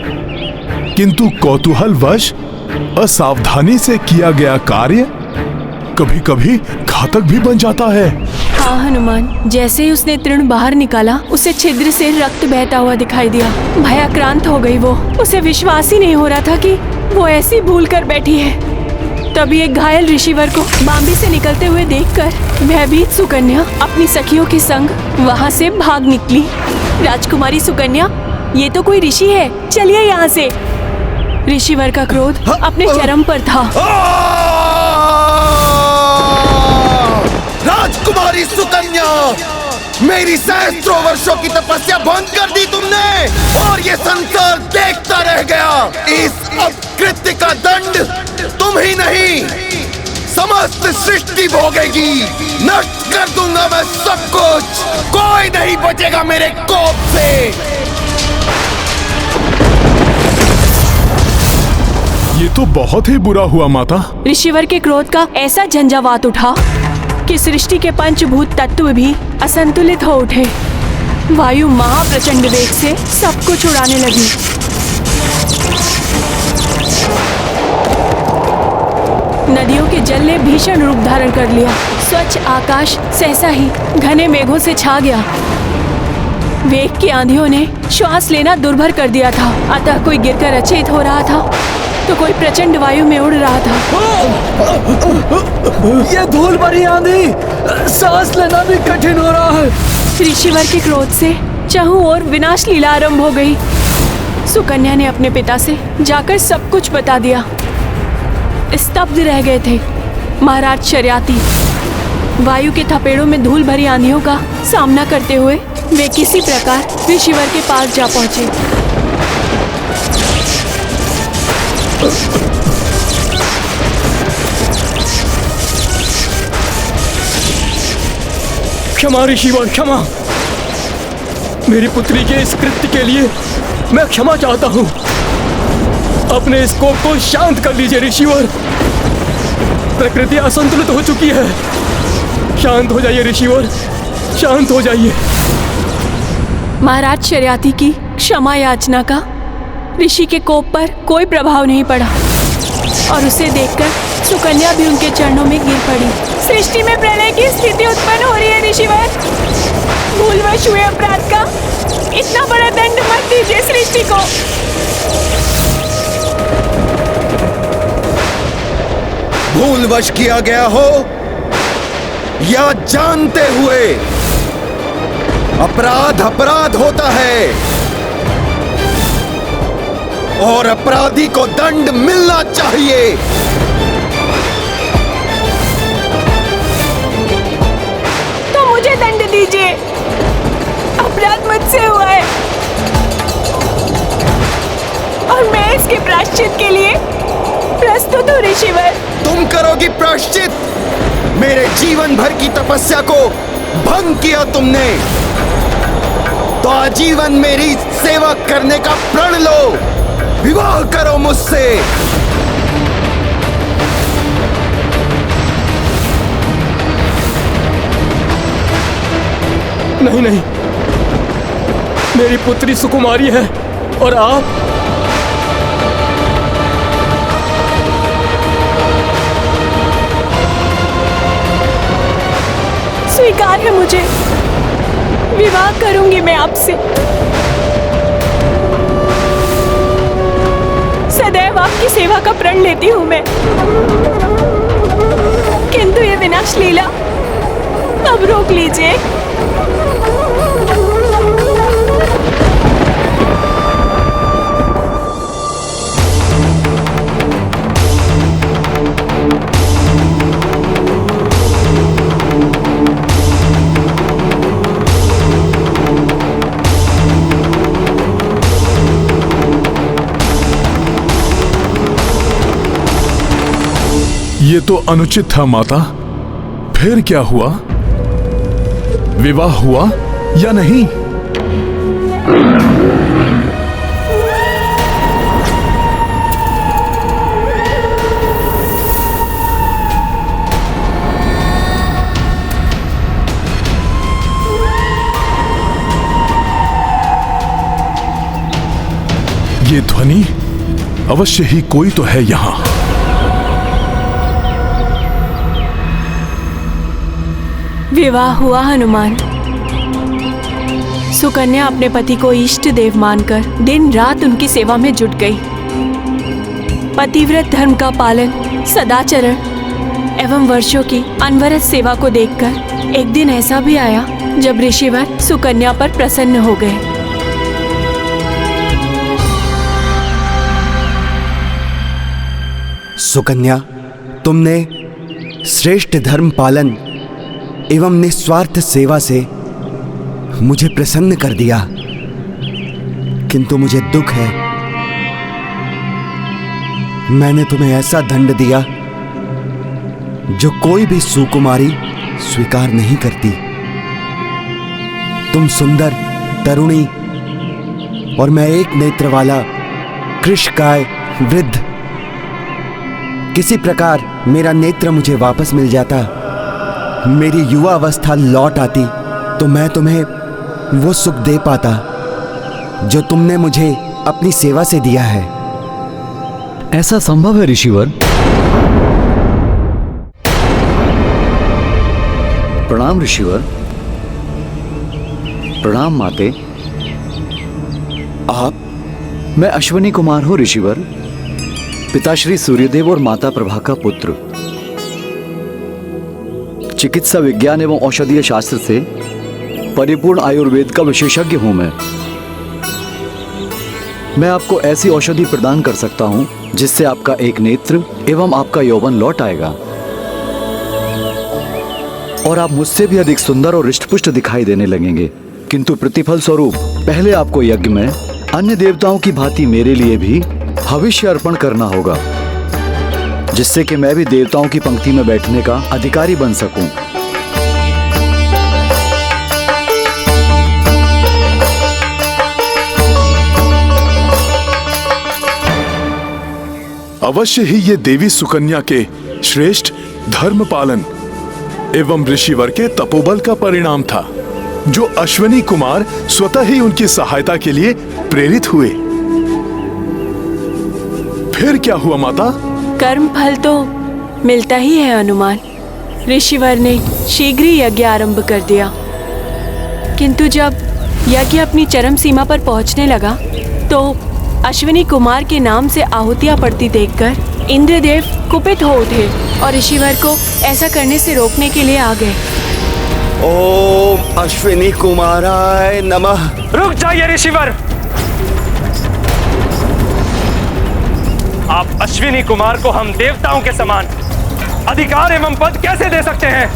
किंतु कौतूहलवश असावधानी से किया गया कार्य कभी कभी घातक भी बन जाता है। हाँ हनुमान, जैसे ही उसने तृण बाहर निकाला उसे छिद्र से रक्त बहता हुआ दिखाई दिया। भयाक्रांत हो गई वो। उसे विश्वास ही नहीं हो रहा था कि वो ऐसी भूल कर बैठी है। तभी एक घायल ऋषिवर को बाम्बी से निकलते हुए देखकर भयभीत सुकन्या अपनी सखियों के संग वहाँ से भाग निकली। राजकुमारी सुकन्या, ये तो कोई ऋषि है, चलिए यहाँ से। ऋषिवर का क्रोध अपने चरम पर था। राजकुमारी सुकन्या, मेरी सहस्त्रों वर्षों की तपस्या भंग कर दी तुमने, और ये संसार देखता रह गया। इस अपकृत्य का दंड तुम ही नहीं, समस्त सृष्टि भोगेगी। नष्ट कर दूंगा मैं सब कुछ, कोई नहीं बचेगा मेरे कोप से। ये तो बहुत ही बुरा हुआ माता। ऋषिवर के क्रोध का ऐसा झंझावात उठा कि सृष्टि के पंचभूत तत्व भी असंतुलित हो उठे। वायु महाप्रचंड वेग से सब कुछ उड़ाने लगी। नदियों के जल ने भीषण रूप धारण कर लिया। स्वच्छ आकाश सहसा ही घने मेघों से छा गया। वेग की आंधियों ने श्वास लेना दुर्भर कर दिया था। अतः कोई गिरकर अचेत हो रहा था तो कोई प्रचंड वायु में उड़ रहा था। ये धूल भरी आंधी, सांस लेना भी कठिन हो रहा है। ऋषिवर के क्रोध से चारों ओर विनाश लीला आरंभ हो गई। सुकन्या ने अपने पिता से जाकर सब कुछ बता दिया। स्तब्ध रह गए थे महाराज शर्याती। वायु के थपेड़ों में धूल भरी आंधियों का सामना करते हुए वे किसी प्रकार ऋषिवर के पास जा पहुंचे। क्षमा ऋषिवर, क्षमा। मेरी पुत्री के इस कृत्य के लिए मैं क्षमा चाहता हूँ। अपने इस कोप को शांत कर लीजिए ऋषिवर। प्रकृति असंतुलित हो चुकी है। शांत हो जाइए ऋषिवर, शांत हो जाइए। महाराज शर्याती की क्षमा याचना का ऋषि के कोप पर कोई प्रभाव नहीं पड़ा और उसे देखकर सुकन्या भी उनके चरणों में गिर पड़ी। सृष्टि में प्रलय की स्थिति उत्पन्न हो रही है ऋषिवर। भूलवश हुए अपराध का इतना बड़ा दंड मत दीजिए सृष्टि को। भूलवश किया गया हो या जानते हुए, अपराध अपराध होता है और अपराधी को दंड मिलना चाहिए। तो मुझे दंड दीजिए, अपराध मुझसे हुआ है। मैं इसके प्रायश्चित के लिए प्रस्तुत हूँ ऋषिवर। तुम करोगी प्रायश्चित? मेरे जीवन भर की तपस्या को भंग किया तुमने, तो आजीवन मेरी सेवा करने का प्रण लो, विवाह करो मुझसे। नहीं नहीं, मेरी पुत्री सुकुमारी है और आप स्वीकार है मुझे, विवाह करूंगी मैं आपसे। सदैव आपकी सेवा का प्रण लेती हूं मैं, किंतु ये विनाश लीला अब रोक लीजिए। ये तो अनुचित था माता। फिर क्या हुआ? विवाह हुआ या नहीं? ये ध्वनि अवश्य ही कोई तो है यहां। विवाह हुआ हनुमान। सुकन्या अपने पति को इष्ट देव मानकर दिन रात उनकी सेवा में जुट गई। पतिव्रत धर्म का पालन, सदाचरण एवं वर्षों की अनवरत सेवा को देखकर एक दिन ऐसा भी आया जब ऋषिवर सुकन्या पर प्रसन्न हो गए। सुकन्या, तुमने श्रेष्ठ धर्म पालन एवं निस्वार्थ सेवा से मुझे प्रसन्न कर दिया, किंतु मुझे दुख है, मैंने तुम्हें ऐसा दंड दिया जो कोई भी सुकुमारी स्वीकार नहीं करती। तुम सुंदर तरुणी और मैं एक नेत्र वाला कृशकाय वृद्ध। किसी प्रकार मेरा नेत्र मुझे वापस मिल जाता, मेरी युवा अवस्था लौट आती, तो मैं तुम्हें वो सुख दे पाता जो तुमने मुझे अपनी सेवा से दिया है। ऐसा संभव है ऋषिवर? प्रणाम ऋषिवर। प्रणाम माते। आप? मैं अश्विनी कुमार हूं ऋषिवर, पिताश्री सूर्यदेव और माता प्रभा का पुत्र। चिकित्सा विज्ञान एवं औषधीय शास्त्र से परिपूर्ण आयुर्वेद का विशेषज्ञ हूं मैं आपको ऐसी औषधि प्रदान कर सकता हूं जिससे आपका एक नेत्र एवं आपका यौवन लौट आएगा और आप मुझसे भी अधिक सुंदर और हृष्टपुष्ट दिखाई देने लगेंगे। किंतु प्रतिफल स्वरूप पहले आपको यज्ञ में अन्य देवताओं की भांति मेरे लिए भी हविष्य अर्पण करना होगा, जिससे कि मैं भी देवताओं की पंक्ति में बैठने का अधिकारी बन सकूं। अवश्य ही ये देवी सुकन्या के श्रेष्ठ धर्म पालन एवं ऋषिवर के तपोबल का परिणाम था, जो अश्विनी कुमार स्वतः ही उनकी सहायता के लिए प्रेरित हुए। फिर क्या हुआ माता? कर्म फल तो मिलता ही है हनुमान। ऋषिवर ने शीघ्र ही यज्ञ आरंभ कर दिया, किंतु जब यज्ञ अपनी चरम सीमा पर पहुंचने लगा तो अश्विनी कुमार के नाम से आहुतियां पड़ती देखकर इंद्रदेव कुपित हो उठे और ऋषिवर को ऐसा करने से रोकने के लिए आ गए। ओम अश्विनी कुमाराय नमः। रुक जाइए ऋषिवर, आप अश्विनी कुमार को हम देवताओं के समान अधिकार एवं पद कैसे दे सकते हैं?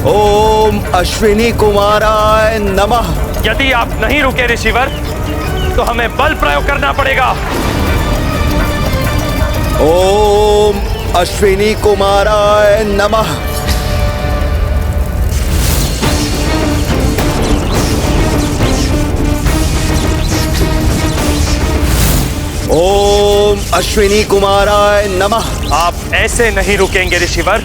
ओम अश्विनी कुमाराय नमः। यदि आप नहीं रुके ऋषिवर, तो हमें बल प्रयोग करना पड़ेगा। ओम अश्विनी कुमाराय नमः। ओम अश्विनी कुमाराय नमः। आप ऐसे नहीं रुकेंगे ऋषिवर।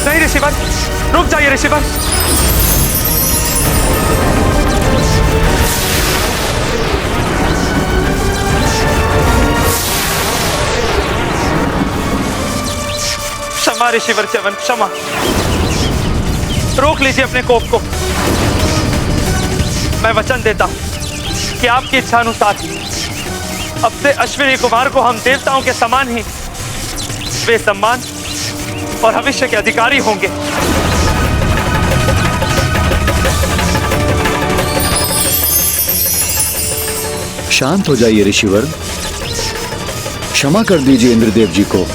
नहीं ऋषिवर, रुक जाइए ऋषिवर। क्षमा ऋषिवर च्यवन, क्षमा। रोक लीजिए अपने कोप को। मैं वचन देता हूं कि आपकी इच्छा अनुसार अब से अश्विनी कुमार को हम देवताओं के समान ही वे सम्मान और भविष्य के अधिकारी होंगे। शांत हो जाइए ऋषिवर, क्षमा कर दीजिए इंद्रदेव जी को।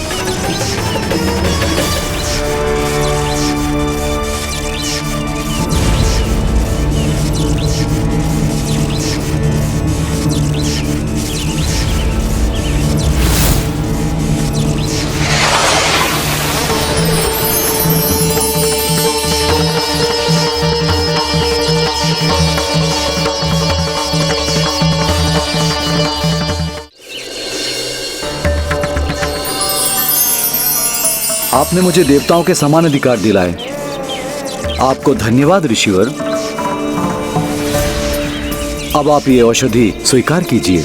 आपने मुझे देवताओं के समान अधिकार दिलाए। आपको धन्यवाद ऋषिवर। अब आप ये औषधि स्वीकार कीजिए।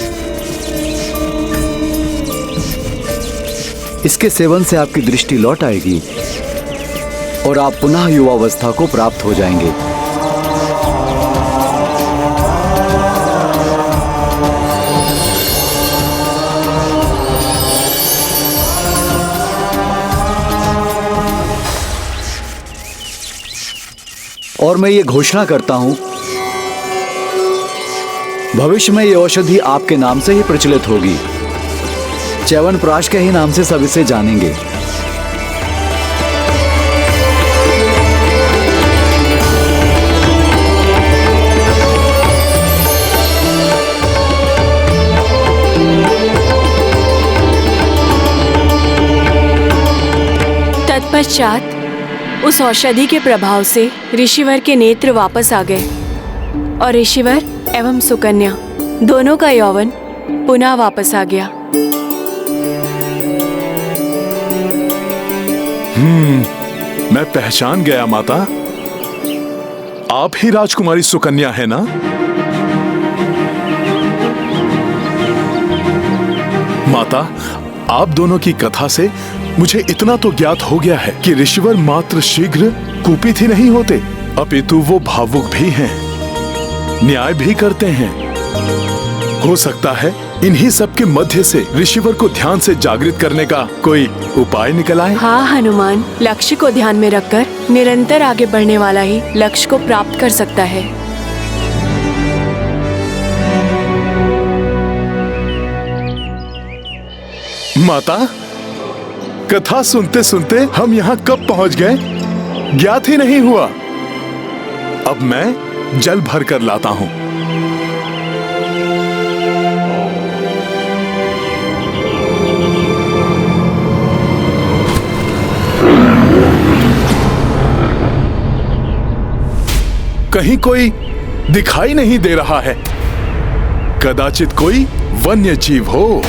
इसके सेवन से आपकी दृष्टि लौट आएगी और आप पुनः युवावस्था को प्राप्त हो जाएंगे। और मैं ये घोषणा करता हूं, भविष्य में ये औषधि आपके नाम से ही प्रचलित होगी। च्यवनप्राश के ही नाम से सब इसे जानेंगे। तत्पश्चात उस औषधि के प्रभाव से ऋषिवर के नेत्र वापस आ गए और ऋषिवर एवं सुकन्या दोनों का यौवन पुनः वापस आ गया। मैं पहचान गया माता, आप ही राजकुमारी सुकन्या है ना? माता, आप दोनों की कथा से मुझे इतना तो ज्ञात हो गया है कि ऋषिवर मात्र शीघ्र कुपित ही नहीं होते, अपितु वो भावुक भी हैं, न्याय भी करते हैं। हो सकता है इन्हीं सब के मध्य से ऋषिवर को ध्यान से जागृत करने का कोई उपाय निकल आए। हाँ हनुमान, लक्ष्य को ध्यान में रखकर निरंतर आगे बढ़ने वाला ही लक्ष्य को प्राप्त कर सकता है। माता, कथा सुनते सुनते हम यहाँ कब पहुँच गए ज्ञात ही नहीं हुआ। अब मैं जल भर कर लाता हूँ। कहीं कोई दिखाई नहीं दे रहा है। कदाचित कोई वन्य जीव हो।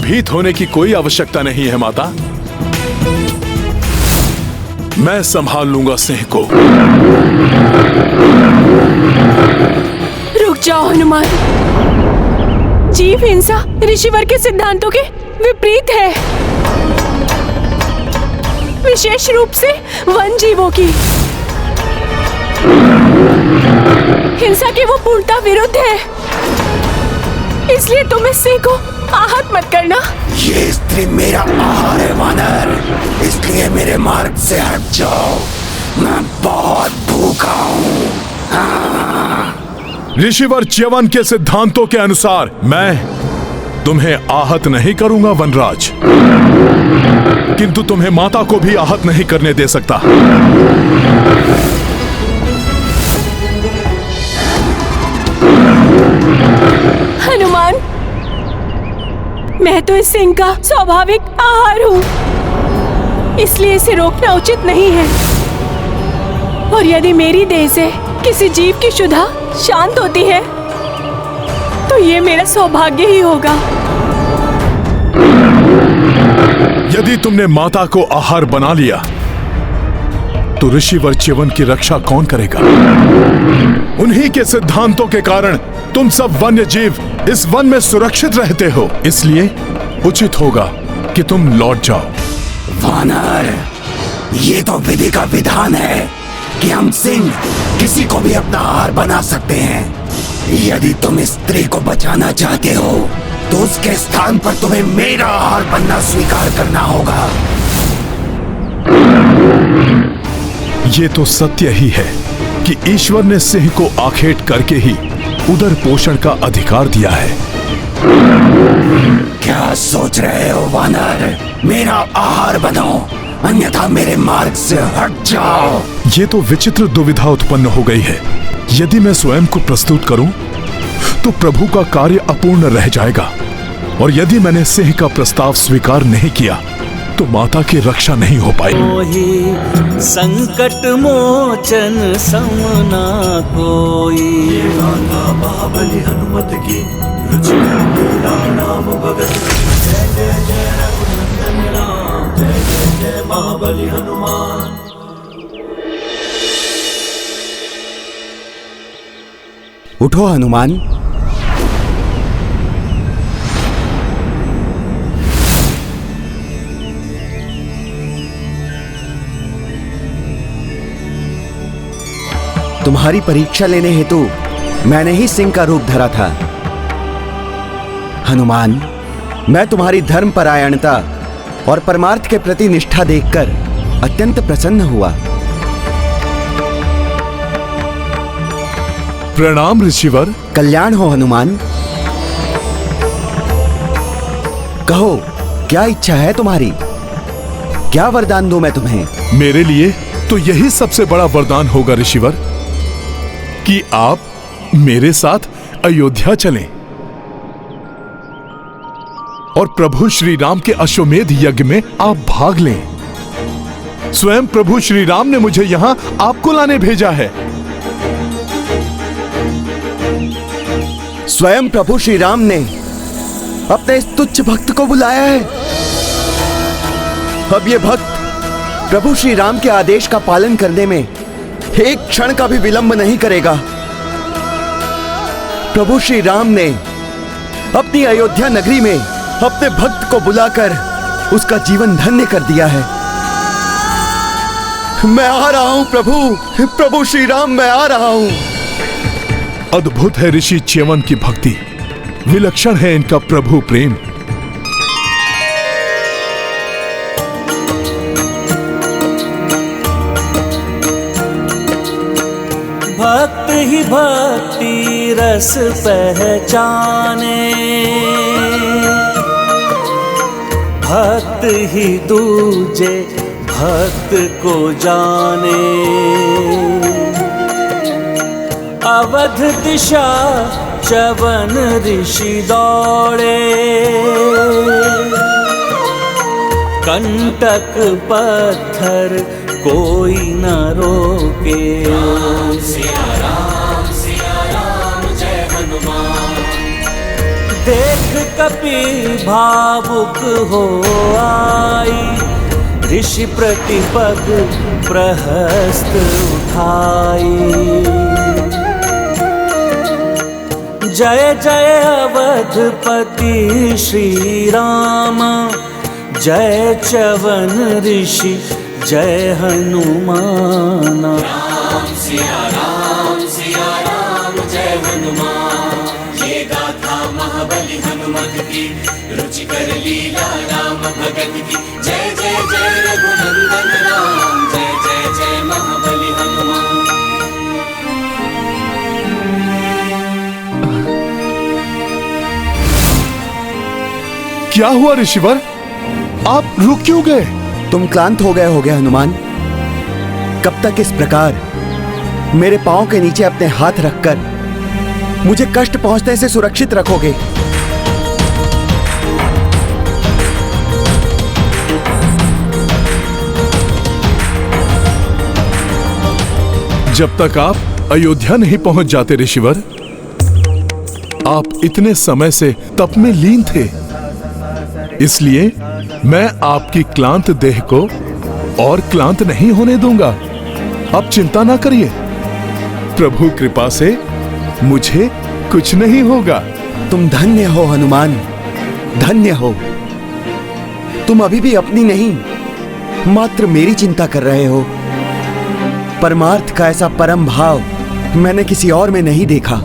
भयभीत होने की कोई आवश्यकता नहीं है माता। मैं संभाल लूंगा सिंह को। रुक जाओ हनुमान। जीव हिंसा ऋषिवर के सिद्धांतों के विपरीत है, विशेष रूप से वन जीवों की। हिंसा के वो पूर्णता विरुद्ध है, इसलिए तुम इस सिंह को आहत मत करना। ये स्त्री मेरा आहार है वानर, इसलिए मेरे मार्ग से हट जाओ। मैं बहुत भूखा हूँ। ऋषिवर च्यवन के सिद्धांतों के अनुसार मैं तुम्हें आहत नहीं करूंगा वनराज, किंतु तुम्हें माता को भी आहत नहीं करने दे सकता। हनुमान, मैं तो इस सिंह का स्वाभाविक आहार हूँ, इसलिए इसे रोकना उचित नहीं है। और यदि मेरी देह से किसी जीव की क्षुधा शांत होती है तो ये मेरा सौभाग्य ही होगा। यदि तुमने माता को आहार बना लिया तो ऋषिवर च्यवन की रक्षा कौन करेगा? उन्हीं के सिद्धांतों के कारण तुम सब वन्य जीव इस वन में सुरक्षित रहते हो, इसलिए उचित होगा कि तुम लौट जाओ। वानर, ये तो विधि का विधान है कि हम सिंह किसी को भी अपना आहार बना सकते हैं। यदि तुम इस स्त्री को बचाना चाहते हो तो उसके स्थान पर तुम्हें मेरा आहार बनना स्वीकार करना होगा। ये तो सत्य ही है कि ईश्वर ने सिंह को आखेट करके ही उदर पोषण का अधिकार दिया है। क्या सोच रहे हो वानर? मेरा आहार बनो, अन्यथा मेरे मार्ग से हट जाओ। ये तो विचित्र दुविधा उत्पन्न हो गई है। यदि मैं स्वयं को प्रस्तुत करूं तो प्रभु का कार्य अपूर्ण रह जाएगा, और यदि मैंने सिंह का प्रस्ताव स्वीकार नहीं किया तो माता की रक्षा नहीं हो पाएगी। संकट मोचन समना कोई, महाबली हनुमत की रुचिकर लीला राम भगत। जय जय जय रघुनंदन राम, जय जय जय महाबली हनुमान। उठो हनुमान। तुम्हारी परीक्षा लेने हेतु मैंने ही सिंह का रूप धरा था। हनुमान, मैं तुम्हारी धर्मपरायणता और परमार्थ के प्रति निष्ठा देखकर अत्यंत प्रसन्न हुआ। प्रणाम ऋषिवर। कल्याण हो हनुमान। कहो, क्या इच्छा है तुम्हारी? क्या वरदान दूं मैं तुम्हें? मेरे लिए तो यही सबसे बड़ा वरदान होगा ऋषिवर कि आप मेरे साथ अयोध्या चलें और प्रभु श्री राम के अश्वमेध यज्ञ में आप भाग लें। स्वयं प्रभु श्री राम ने मुझे यहां आपको लाने भेजा है। स्वयं प्रभु श्री राम ने अपने इस तुच्छ भक्त को बुलाया है। अब ये भक्त प्रभु श्री राम के आदेश का पालन करने में एक क्षण का भी विलंब नहीं करेगा। प्रभु श्री राम ने अपनी अयोध्या नगरी में अपने भक्त को बुलाकर उसका जीवन धन्य कर दिया है। मैं आ रहा हूं प्रभु श्री राम, मैं आ रहा हूं। अद्भुत है ऋषि च्यवन की भक्ति, विलक्षण है इनका प्रभु प्रेम। भक्त ही भक्ति रस पहचाने, भक्त ही दूजे भक्त को जाने। अवध दिशा च्यवन ऋषि दौड़े, कंटक पत्थर कोई न रोके। सिया राम जय हनुमान। देख कपि भावुक हो आई, ऋषि प्रतिपद प्रहस्त उठाई। जय जय अवधपति श्री राम, जय च्यवन ऋषि जय हनुमान। राम सिया राम जय हनुमान, ये गाथा महाबली हनुमत की, रुचिकर लीला राम भगत की। जय जय जय रघुनंदन राम, जय जय जय महाबली हनुमान। क्या हुआ ऋषिवर, आप रुक क्यों गए? तुम क्लांत हो गए हनुमान। कब तक इस प्रकार मेरे पांव के नीचे अपने हाथ रखकर मुझे कष्ट पहुंचने से सुरक्षित रखोगे? जब तक आप अयोध्या नहीं पहुंच जाते ऋषिवर, आप इतने समय से तप में लीन थे, इसलिए मैं आपकी क्लांत देह को और क्लांत नहीं होने दूंगा। आप चिंता ना करिए, प्रभु कृपा से मुझे कुछ नहीं होगा। तुम धन्य हो हनुमान, धन्य हो। तुम अभी भी अपनी नहीं, मात्र मेरी चिंता कर रहे हो। परमार्थ का ऐसा परम भाव मैंने किसी और में नहीं देखा।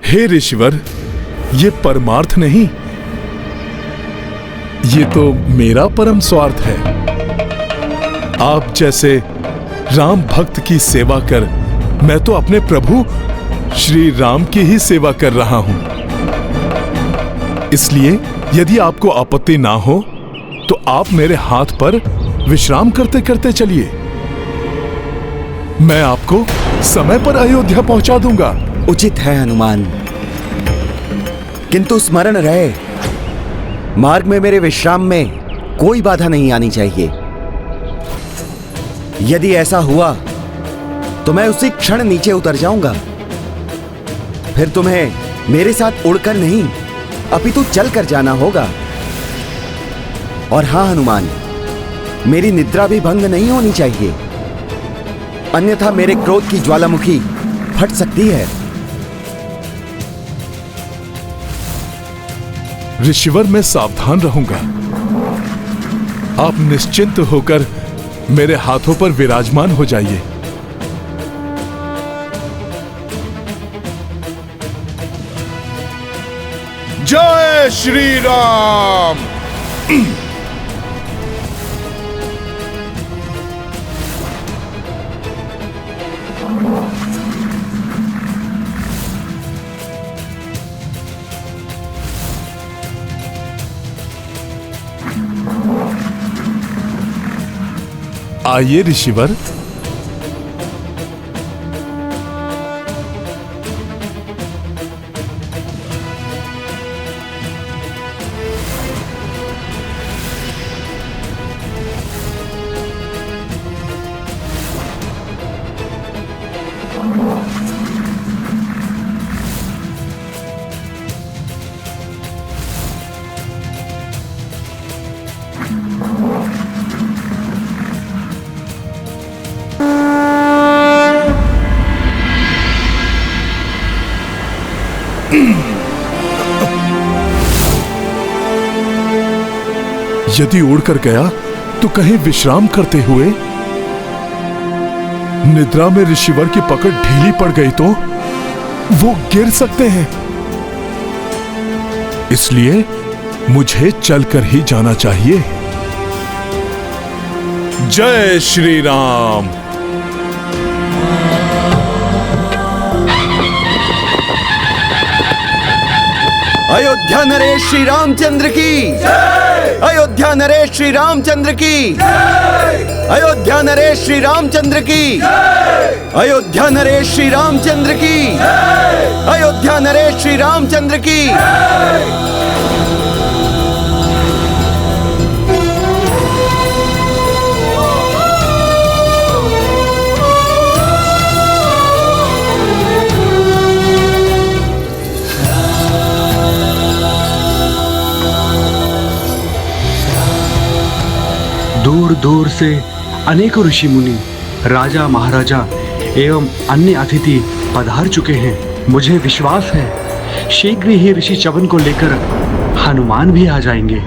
हे ऋषिवर, ये परमार्थ नहीं, ये तो मेरा परम स्वार्थ है। आप जैसे राम भक्त की सेवा कर मैं तो अपने प्रभु श्री राम की ही सेवा कर रहा हूं। इसलिए यदि आपको आपत्ति ना हो तो आप मेरे हाथ पर विश्राम करते करते चलिए। मैं आपको समय पर अयोध्या पहुंचा दूंगा। उचित है हनुमान, किंतु स्मरण रहे, मार्ग में मेरे विश्राम में कोई बाधा नहीं आनी चाहिए। यदि ऐसा हुआ तो मैं उसी क्षण नीचे उतर जाऊंगा। फिर तुम्हें मेरे साथ उड़कर नहीं अपितु चलकर जाना होगा। और हां हनुमान, मेरी निद्रा भी भंग नहीं होनी चाहिए, अन्यथा मेरे क्रोध की ज्वालामुखी फट सकती है। ऋषिवर, मैं सावधान रहूंगा। आप निश्चिंत होकर मेरे हाथों पर विराजमान हो जाइए। जय श्री राम। आइए ऋषिवर। यदि उड़कर गया तो कहीं विश्राम करते हुए निद्रा में ऋषिवर की पकड़ ढीली पड़ गई तो वो गिर सकते हैं। इसलिए मुझे चलकर ही जाना चाहिए। जय श्री राम। अयोध्या नरेश श्री रामचंद्र की जय। अयोध्या नरेश श्री रामचंद्र की जय। अयोध्या नरेश श्री रामचंद्र की जय। अयोध्या नरेश श्री रामचंद्र की जय। अयोध्या नरेश श्री रामचंद्र की जय। दूर से अनेकों ऋषि मुनि, राजा महाराजा एवं अन्य अतिथि पधार चुके हैं। मुझे विश्वास है शीघ्र ही ऋषि च्यवन को लेकर हनुमान भी आ जाएंगे।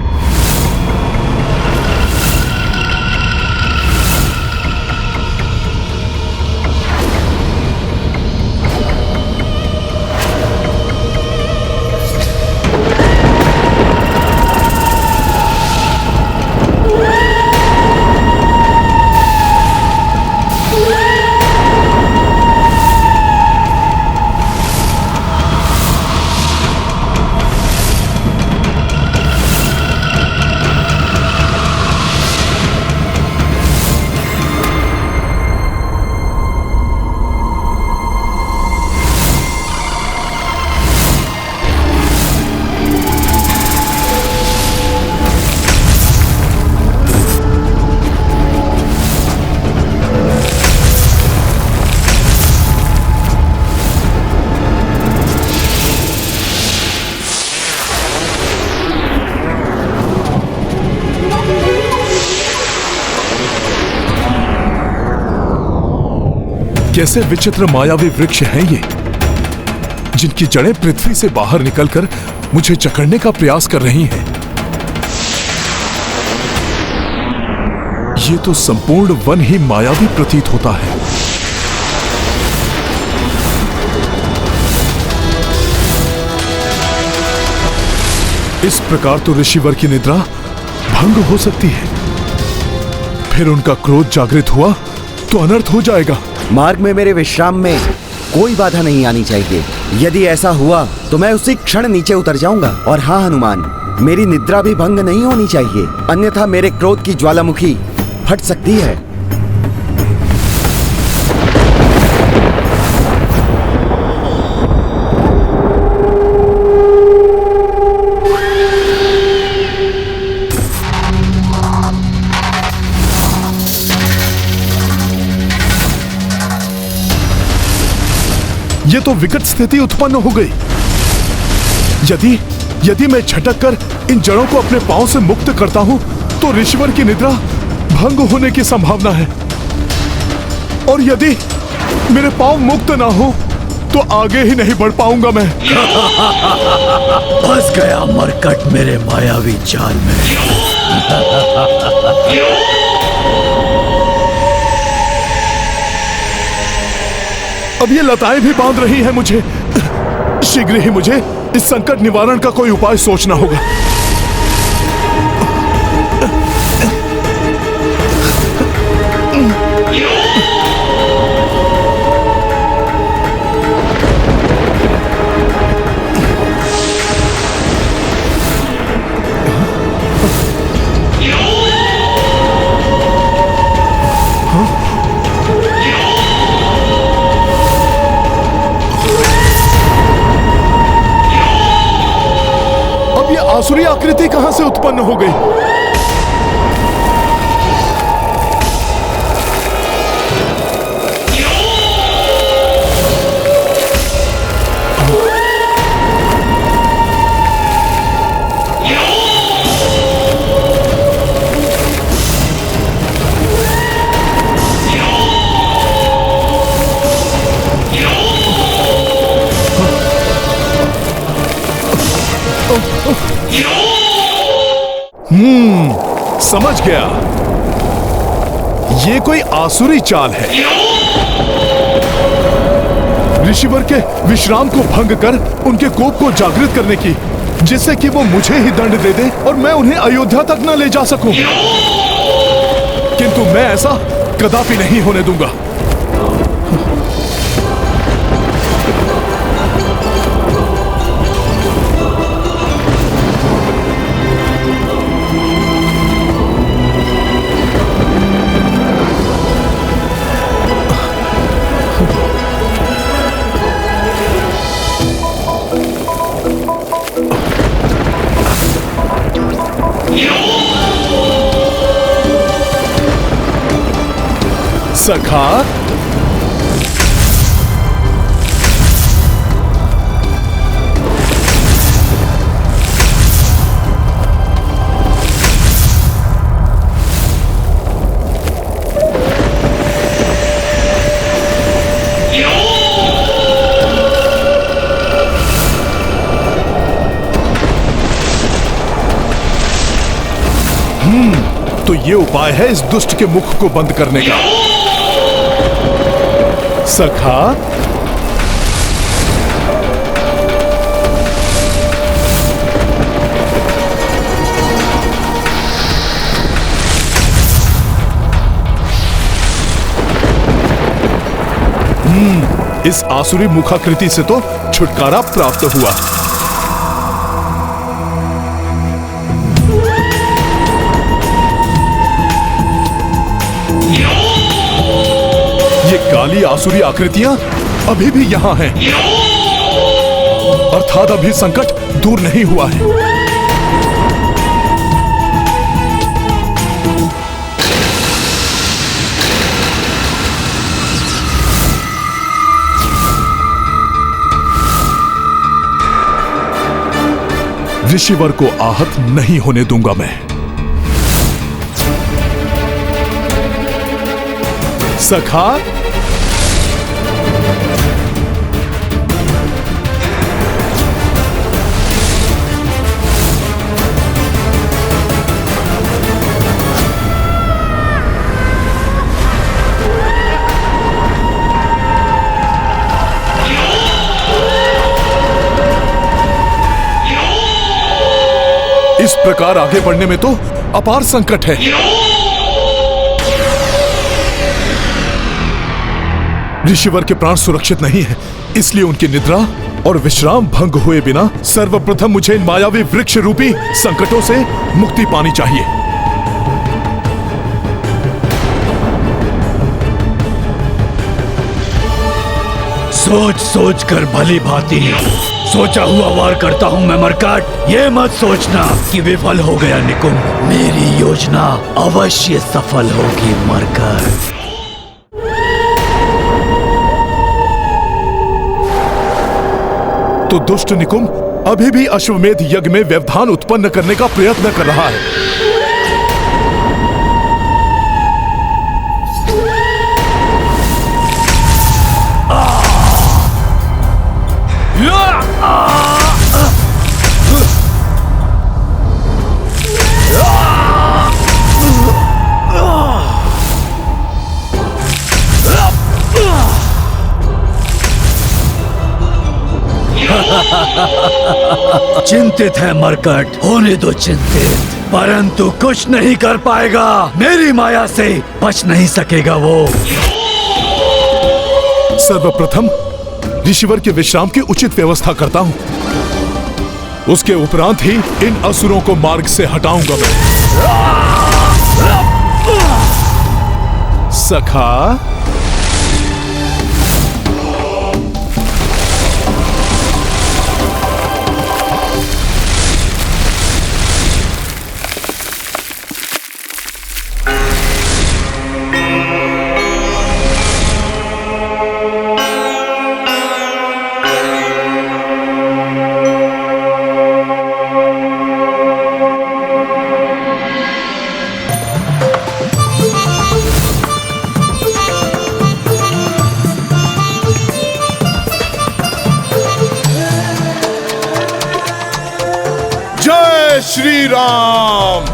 कैसे विचित्र मायावी वृक्ष हैं ये, जिनकी जड़ें पृथ्वी से बाहर निकलकर मुझे जकड़ने का प्रयास कर रही हैं। ये तो संपूर्ण वन ही मायावी प्रतीत होता है। इस प्रकार तो ऋषिवर की निद्रा भंग हो सकती है। फिर उनका क्रोध जागृत हुआ तो अनर्थ हो जाएगा। मार्ग में मेरे विश्राम में कोई बाधा नहीं आनी चाहिए। यदि ऐसा हुआ तो मैं उसी क्षण नीचे उतर जाऊंगा। और हाँ हनुमान, मेरी निद्रा भी भंग नहीं होनी चाहिए, अन्यथा मेरे क्रोध की ज्वालामुखी फट सकती है। ये तो विकट स्थिति उत्पन्न हो गई। यदि मैं झटक कर इन जड़ों को अपने पांव से मुक्त करता हूं तो ऋषिवर की निद्रा भंग होने की संभावना है। और यदि मेरे पांव मुक्त ना हो तो आगे ही नहीं बढ़ पाऊंगा मैं। फंस गया मरकट मेरे मायावी जाल में। अब ये लताएं भी बांध रही हैं मुझे। शीघ्र ही मुझे इस संकट निवारण का कोई उपाय सोचना होगा। आसुरी आकृति कहां से उत्पन्न हो गई? समझ गया, ये कोई आसुरी चाल है। ऋषिवर के विश्राम को भंग कर उनके कोप को जागृत करने की, जिससे कि वो मुझे ही दंड दे दे और मैं उन्हें अयोध्या तक न ले जा सकूं। किंतु मैं ऐसा कदापि नहीं होने दूंगा। सखा, तो ये उपाय है इस दुष्ट के मुख को बंद करने का। सखा, इस आसुरी मुखाकृति से तो छुटकारा प्राप्त हुआ। ये काली आसुरी आकृतियां अभी भी यहां हैं, अर्थात अभी संकट दूर नहीं हुआ है। ऋषिवर को आहत नहीं होने दूंगा मैं। सखा, इस प्रकार आगे बढ़ने में तो अपार संकट है। ऋषिवर के प्राण सुरक्षित नहीं है, इसलिए उनकी निद्रा और विश्राम भंग हुए बिना सर्वप्रथम मुझे इन मायावी वृक्ष रूपी संकटों से मुक्ति पानी चाहिए। सोच सोच कर भली भांति सोचा हुआ वार करता हूँ मैं मरकाट। ये मत सोचना कि विफल हो गया निकुंभ, मेरी योजना अवश्य सफल होगी मरकाट। तो दुष्ट निकुंभ अभी भी अश्वमेध यज्ञ में व्यवधान उत्पन्न करने का प्रयत्न कर रहा है। चिंतित है मरकट, होने दो चिंतित, परंतु कुछ नहीं कर पाएगा। मेरी माया से बच नहीं सकेगा वो। सर्वप्रथम ऋषिवर के विश्राम की उचित व्यवस्था करता हूं, उसके उपरांत ही इन असुरों को मार्ग से हटाऊंगा मैं। सखा, श्री राम।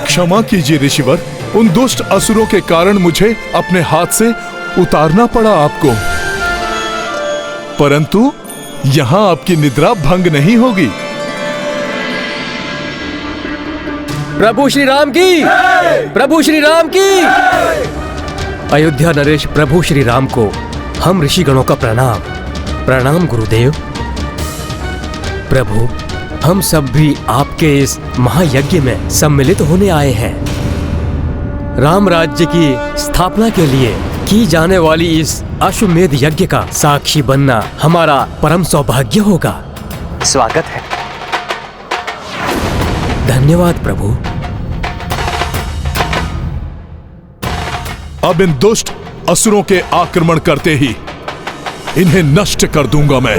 क्षमा कीजिए ऋषिवर, उन दुष्ट असुरों के कारण मुझे अपने हाथ से उतारना पड़ा आपको, परंतु यहां आपकी निद्रा भंग नहीं होगी। प्रभु श्री राम की, प्रभु श्री राम की। अयोध्या नरेश प्रभु श्री राम को हम ऋषिगणों का प्रणाम। प्रणाम गुरुदेव। प्रभु, हम सब भी आपके इस महायज्ञ में सम्मिलित होने आए हैं। राम राज्य की स्थापना के लिए की जाने वाली इस अश्वमेध यज्ञ का साक्षी बनना हमारा परम सौभाग्य होगा। स्वागत है। धन्यवाद प्रभु। अब इन दुष्ट असुरों के आक्रमण करते ही इन्हें नष्ट कर दूंगा मैं।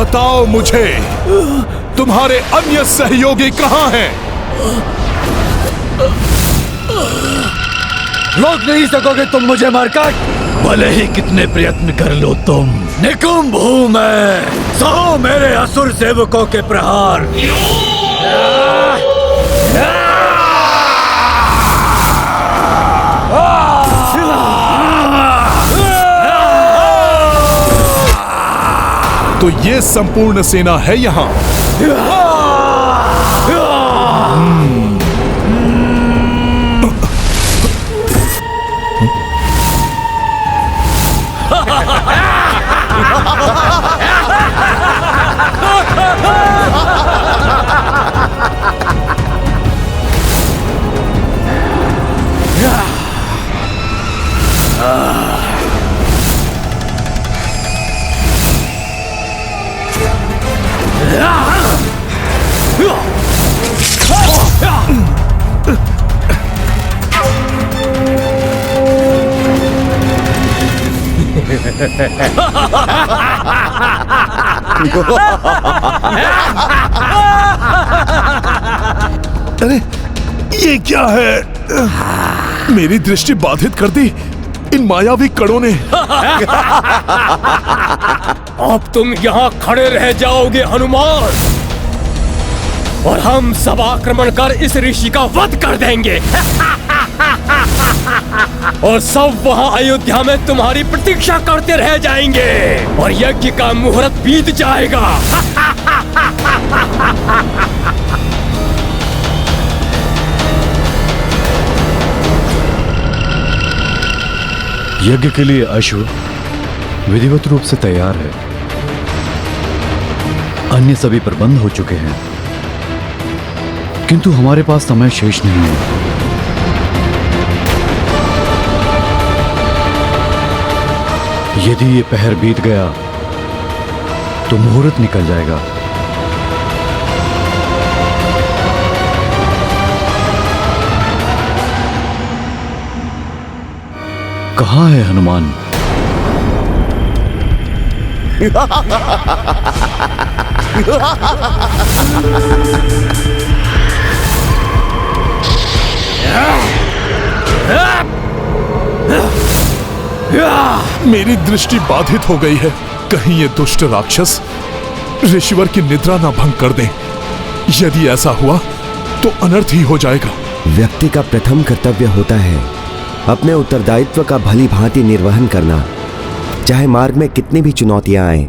बताओ मुझे, तुम्हारे अन्य सहयोगी कहाँ हैं? रोक नहीं सकोगे तुम मुझे मारकर, भले ही कितने प्रयत्न कर लो तुम। निकुंभ हूं मैं, सहो मेरे असुर सेवकों के प्रहार। तो ये संपूर्ण सेना है यहाँ। अरे ये क्या है? मेरी दृष्टि बाधित कर दी इन मायावी कड़ों ने। अब तुम यहाँ खड़े रह जाओगे हनुमान, और हम सब आक्रमण कर इस ऋषि का वध कर देंगे। और सब वहाँ अयोध्या में तुम्हारी प्रतीक्षा करते रह जाएंगे, और यज्ञ का मुहूर्त बीत जाएगा। यज्ञ के लिए अश्व विधिवत रूप से तैयार है। अन्य सभी प्रबंध हो चुके हैं, किंतु हमारे पास समय शेष नहीं है। यदि ये पहर बीत गया तो मुहूर्त निकल जाएगा। कहाँ है हनुमान? मेरी दृष्टि बाधित हो गई है। कहीं ये दुष्ट राक्षस ऋषिवर की निद्रा ना भंग कर दें। यदि ऐसा हुआ तो अनर्थ ही हो जाएगा। व्यक्ति का प्रथम कर्तव्य होता है अपने उत्तरदायित्व का भली भांति निर्वहन करना, चाहे मार्ग में कितनी भी चुनौतियां आए।